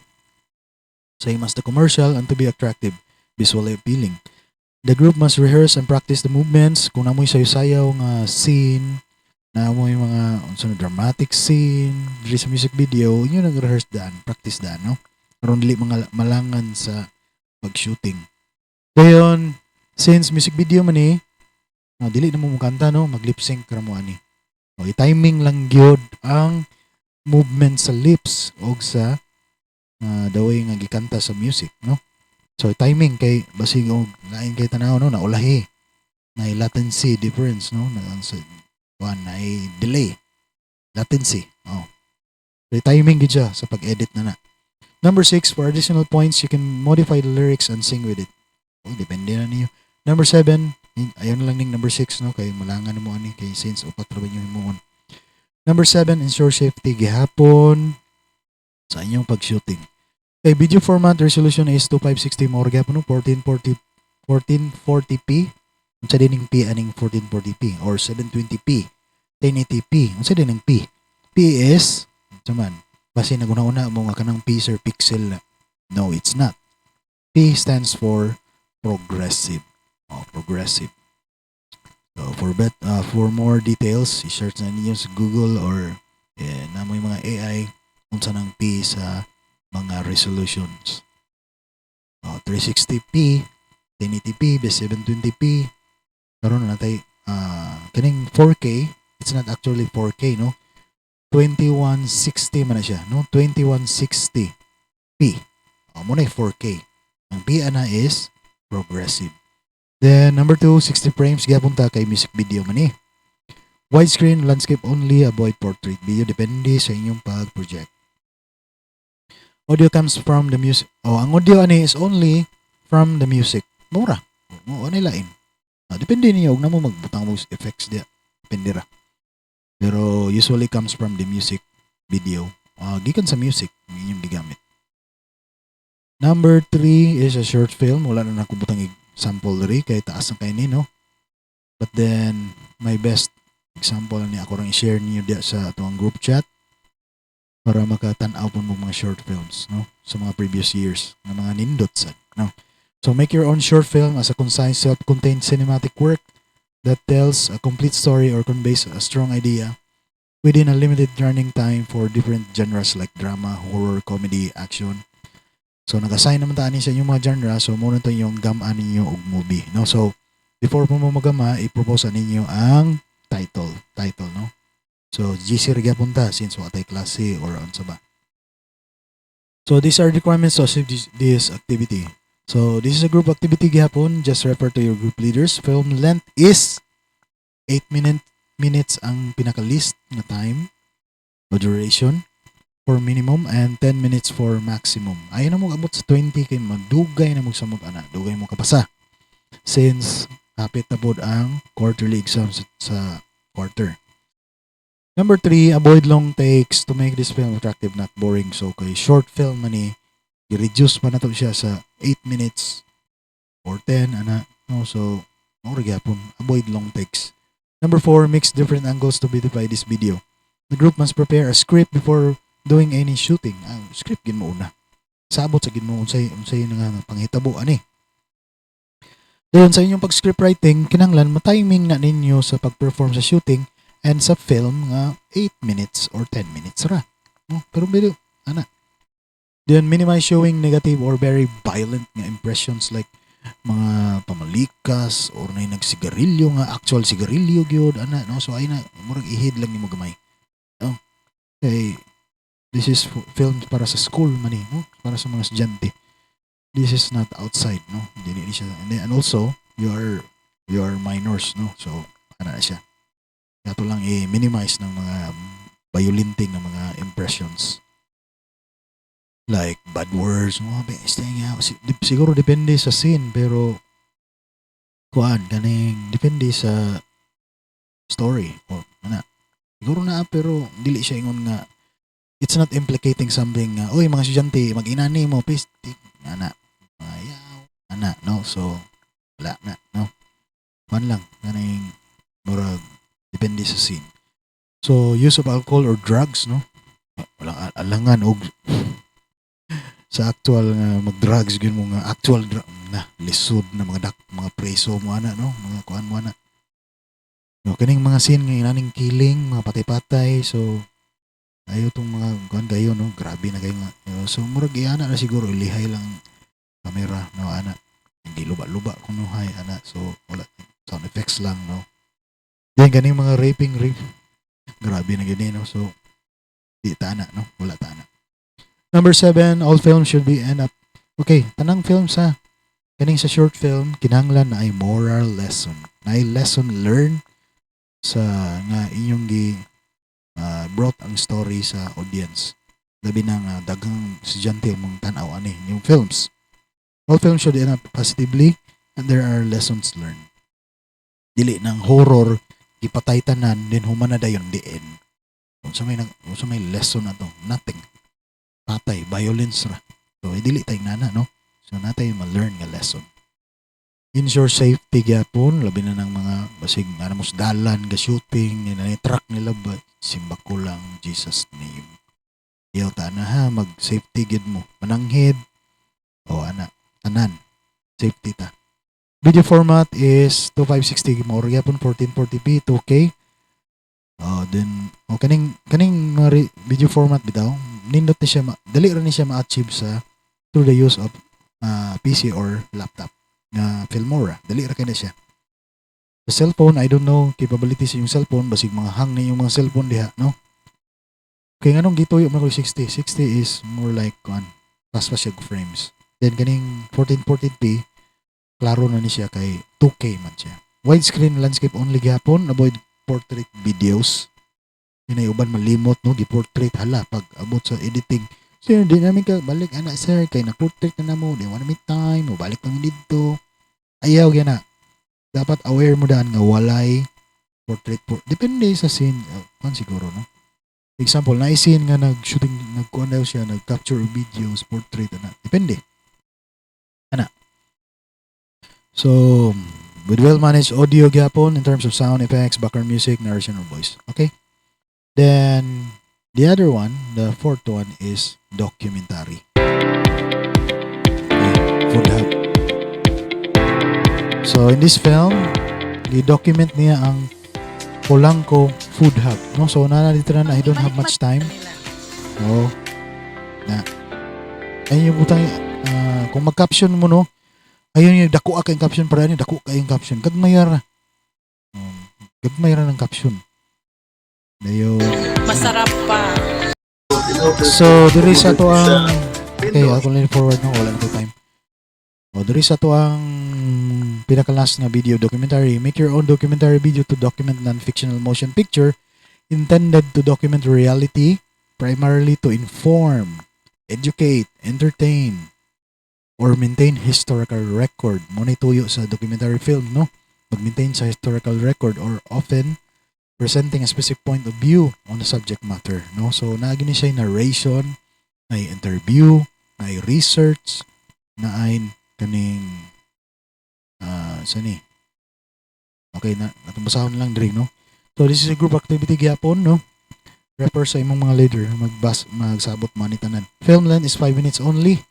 Same as the commercial and to be attractive. Visually appealing. The group must rehearse and practice the movements. Kung namoy sayo-sayaw nga scene, na mo yung mga unsa na dramatic scene diri sa music video, inyo nag-rehearse daan, practice daan, no? Aron dili mga malangan sa pag-shooting. Dayon, since music video man dili na mo kanta, no? Mag-lip sync ra mo ani. O i-timing lang gyud ang movement sa lips o sa the way nga gikanta sa music, no? So timing kay basig og lain kay tanaw, no, naulahi. Na latency difference, no? Na delay. Latency. Oh. So timing gid siya sa pag-edit na. Number 6, for additional points, you can modify the lyrics and sing with it. Oh, depende na niyo. Number 7, ayun lang ning number 6, no, kay malangan mo ani kay since upat ra ba yung himon. Number 7, ensure safety gihapon sa inyong pag-shooting. Kay video format resolution is 2560 more gihapon, no, 1440p. Unsa din ning P aning 1440p or 720p, 1080p. Unsa din ning P? P is man base naguna-una mo nga kanang P sir pixel na. No, it's not. P stands for progressive. Progressive. So for more details, i-search na niyo sa Google or na mo yung mga AI unsa nang P sa mga resolutions. 360p, 1080p, 720p. Karon na natay kaning 4K, it's not actually 4K, no? 2160 man na siya, no? 2160p. Muna 4K. Ang P ana is progressive. Then number 2, 60 frames gyapon ta kay music video man Widescreen, landscape only, avoid portrait video, depende sa inyong pag-project. Audio comes from the music. Ang audio ani is only from the music. Mura. Mo ani lain. Depende niyo og namo magbutang mo effects dia. Depende ra. Pero usually comes from the music video. Gikan sa music inyong gigamit. Number 3 is a short film. Wala na nako butang sample diri kay taas ang kay ni, no? But then my best example ni ako rang i-share niyo dia sa atong group chat para makatan-aw po mo mga short films, no? Sa mga previous years na mga nindot sad, no? So make your own short film as a concise, self-contained cinematic work that tells a complete story or conveys a strong idea within a limited running time for different genres like drama, horror, comedy, action. So nag-assign naman taani sa inyong mga genre, so muna to yung gam-an ninyo og movie, no? So before po mo magama, i-propose ninyo ang title, no? So GC ra punta since watay klase or unsa ba. So these are the requirements to achieve this activity. So this is a group activity gihapon. Just refer to your group leaders. Film length is 8 minutes ang pinaka-least na time o duration for minimum and 10 minutes for maximum. Ayaw na mo abot sa 20 kay magdugay na mo samot ana. Dugay mo kapasa. Since hapit na pod ang quarterly exams sa quarter. Number 3, avoid long takes to make this film attractive, not boring. So kay short film man i-reduce pa na to siya sa 8 minutes or 10 ana, no? So mura gyapon, avoid long takes. Number 4, mix different angles to beautify this video. The group must prepare a script before doing any shooting. Ang script gin mo una. Sabot sa gin mo unsay nga panghitabo ani. Dayon sa inyong pag-script writing, kinahanglan ma-timing na ninyo sa pag-perform sa shooting and sa film nga 8 minutes or 10 minutes ra. No? Pero video ana. Then minimize showing negative or very violent nga impressions like mga pamalikas or na nagsigarilyo nga actual sigarilyo gyud ana, no? So ay na murag ihid lang nimo gamay. No? Okay. This is film para sa school man no? Para sa mga estudyante. This is not outside, no? Hindi siya. And also you are minors, no? So ana na siya. Kato lang i-minimize ng mga violenting na mga impressions. Like bad words, siguro depende sa scene, pero depende sa story o siguro na, pero dili siya ingon nga it's not implicating something nga oy mga estudyante mag-inani mo please ana, no? So wala na, no? Lang kaning murag depende sa scene. So use of alcohol or drugs, no? Wala alangan og sa actual mag-drugs gyud mo nga actual na lisod na mga preso mo ana, no? Mga kuan mo ana. No, kaning mga scene ng naning killing, mga patay-patay, so ayo tong mga kuan kayo no, grabe na kayo nga. So murag iana na siguro ilihay lang camera no ana. Hindi luba-luba kuno hay ana. So wala sound effects lang no. Yan ganing mga raping rape. Grabe na gani no. So di ta na no, wala ta na. Number 7, all films should be end up. Okay, tanang film sa kaning sa short film kinahanglan na ay moral lesson. Na ay lesson learned sa nga inyong brought ang story sa audience. Labi na nga daghang estudyante mong tan-aw ani yung films. All films should end up positively and there are lessons learned. Dili ng horror ipatay tanan din humana dayon diin. Unsa may lesson na to? Nothing. Patay, violence ra. So dili tay nana no. So natay ma-learn nga lesson. Ensure safety gyapon labi na ng mga basig anamos dalan ga shooting na truck nila ba simba ko lang Jesus name. Yaw ta na ha mag safety gid mo. Mananghid o ana tanan safety ta. Video format is 2560 mo gyapon 1440p 2K. Then kaning video format bitaw nindot ni siya dali ra ni siya ma-achieve sa through the use of PC or laptop na Filmora. Dali ra kay na siya. Sa cellphone, I don't know capabilities yung cellphone basig mga hang na yung mga cellphone diha, no? Kaya nganong gituyo man ko 60. 60 is more like fast siya frames. Then kaning 1440p klaro na ni siya kay 2K man siya. Widescreen landscape only gyapon, avoid portrait videos. Yun ay uban malimot no, gi-portrait hala pag abot sa editing. Sir, di namin ka balik ana sir kay na-portrait na namo, di wanna meet time, mo balik kami dito. Ayaw gyana. Dapat aware mo daan nga walay portrait depende sa scene, siguro no. Example, na scene nga nag-shooting, nagkuan daw siya, nag-capture videos, portrait ana. Depende. Ana. So, with well-managed audio gyapon in terms of sound effects, background music, narration or voice. Okay? Then the other one, the fourth one is documentary. Okay, Food Hub. So in this film, i-document niya ang Polanco Food Hub. No? So dito na I don't have much time. No. Ayun yung butang kung mag-caption mo no, ayun yung dako ka yung caption para ni dako ka yung caption. Gagmayar. Gagmayar ng caption. Dayo. Masarap pa. So, diri sa to ang okay, ako lang forward no, wala na to time. Diri sa to ang pinaka-last na video documentary. Make your own documentary video to document non-fictional motion picture intended to document reality, primarily to inform, educate, entertain, or maintain historical record. Muna ituyo sa documentary film, no? Mag-maintain sa historical record or often presenting a specific point of view on the subject matter, no? So naagi ni siya narration, ay interview, ay research, na ay kaning sani. Okay na atong basahon lang diri, no? So this is a group activity gyapon, no? Refer sa imong mga leader magsabot man ni tanan. Film length is 5 minutes only.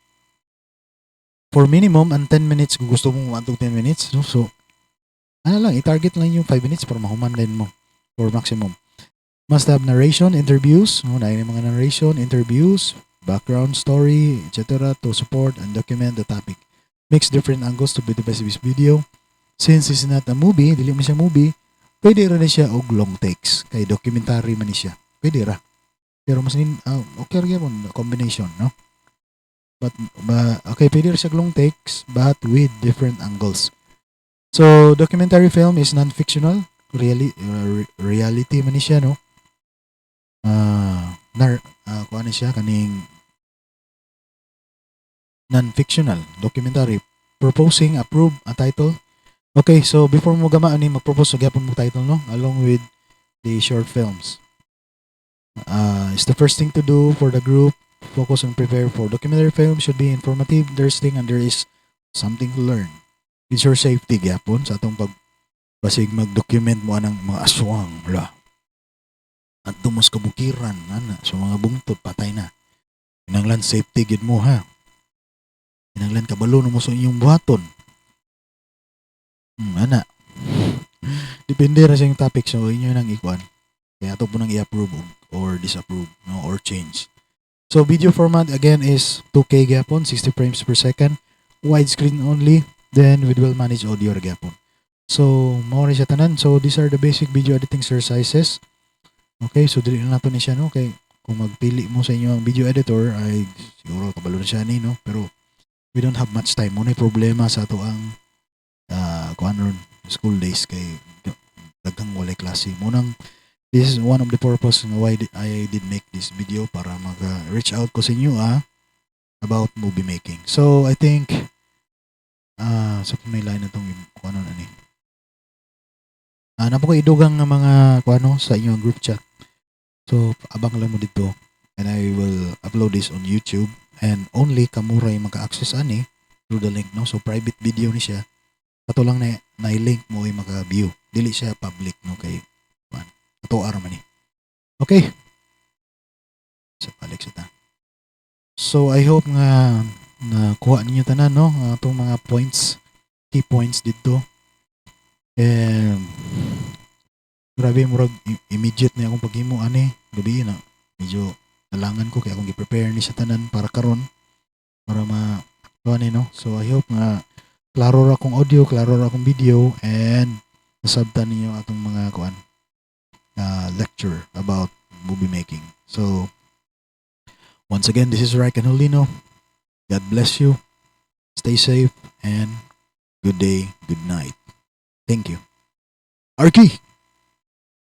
For minimum and 10 minutes kung gusto mo 1 to 10 minutes, no? So ano lang, i-target lang yung 5 minutes para mahuman din mo. Or maximum. Must have narration, interviews, no, na yung mga narration, interviews, background story, etc. to support and document the topic. Mix different angles to build the best video. Since it's not a movie, dili man siya movie, pwede ra na siya og long takes. Kay documentary man ni siya. Pwede ra. Pero mas okay ra gyapon combination, no? But okay, pwede ra siya long takes but with different angles. So, documentary film is non-fictional. Reality man ni siya, no? Kuha na siya kaning non-fictional documentary. Proposing, approve a title. Okay, so before mo gamaan ni mag-propose, magyapon mo title, no? Along with the short films. It's the first thing to do for the group. Focus and prepare for documentary film should be informative, interesting, and there is something to learn. Ensure safety gyapon sa atong basig mag-document mo anang mga aswang la. At dumos kabukiran ana so mga bungtod patay na. Kinanglan safety gid mo ha. Kinanglan kabalo mo sa inyong buhaton. Ana. Di depende ra sa yung topic, so inyo nang ikuan. Kaya ato po nang i-approve or disapprove, no, or change. So video format again is 2K gyapon, 60 frames per second, widescreen only, then we will manage audio ra gyapon. So mao ni siya tanan. So these are the basic video editing exercises. Okay, so dili na nato ni siya, no. Okay, kung magpili mo sa inyo ang video editor ay siguro kabalo na siya ni, no, pero we don't have much time. Mo na problema sa ato ang kuan ron school days kay daghang walay klase. Munang this is one of the purpose why I did make this video para mag-reach out ko sa inyo about movie making. So I think sa may line na tong kuan na ni. Napo ko idugang nga mga kuano sa inyong group chat. So abang lang mo dito and I will upload this on YouTube and only kamura yung maka-access ani through the link, no. So private video ni siya. Kato lang na i-link mo ay maka-view. Dili siya public, no, kay kuan. Ato ara man ni. Okay. Sa balik sa ta. So I hope nga nakuha ninyo tanan, no, atong mga points, key points dito. And grabe murag immediate na akong paghimo ani gabi na. Medyo nalangan ko kaya akong gi-prepare ni sa tanan para karon para kuan ni, no. So I hope nga klaro ra akong audio, klaro ra akong video, and nasabtan ninyo atong mga kuan lecture about movie making. So once again, this is Raik Anolino. God bless you. Stay safe and good day, good night. Thank you. Arky!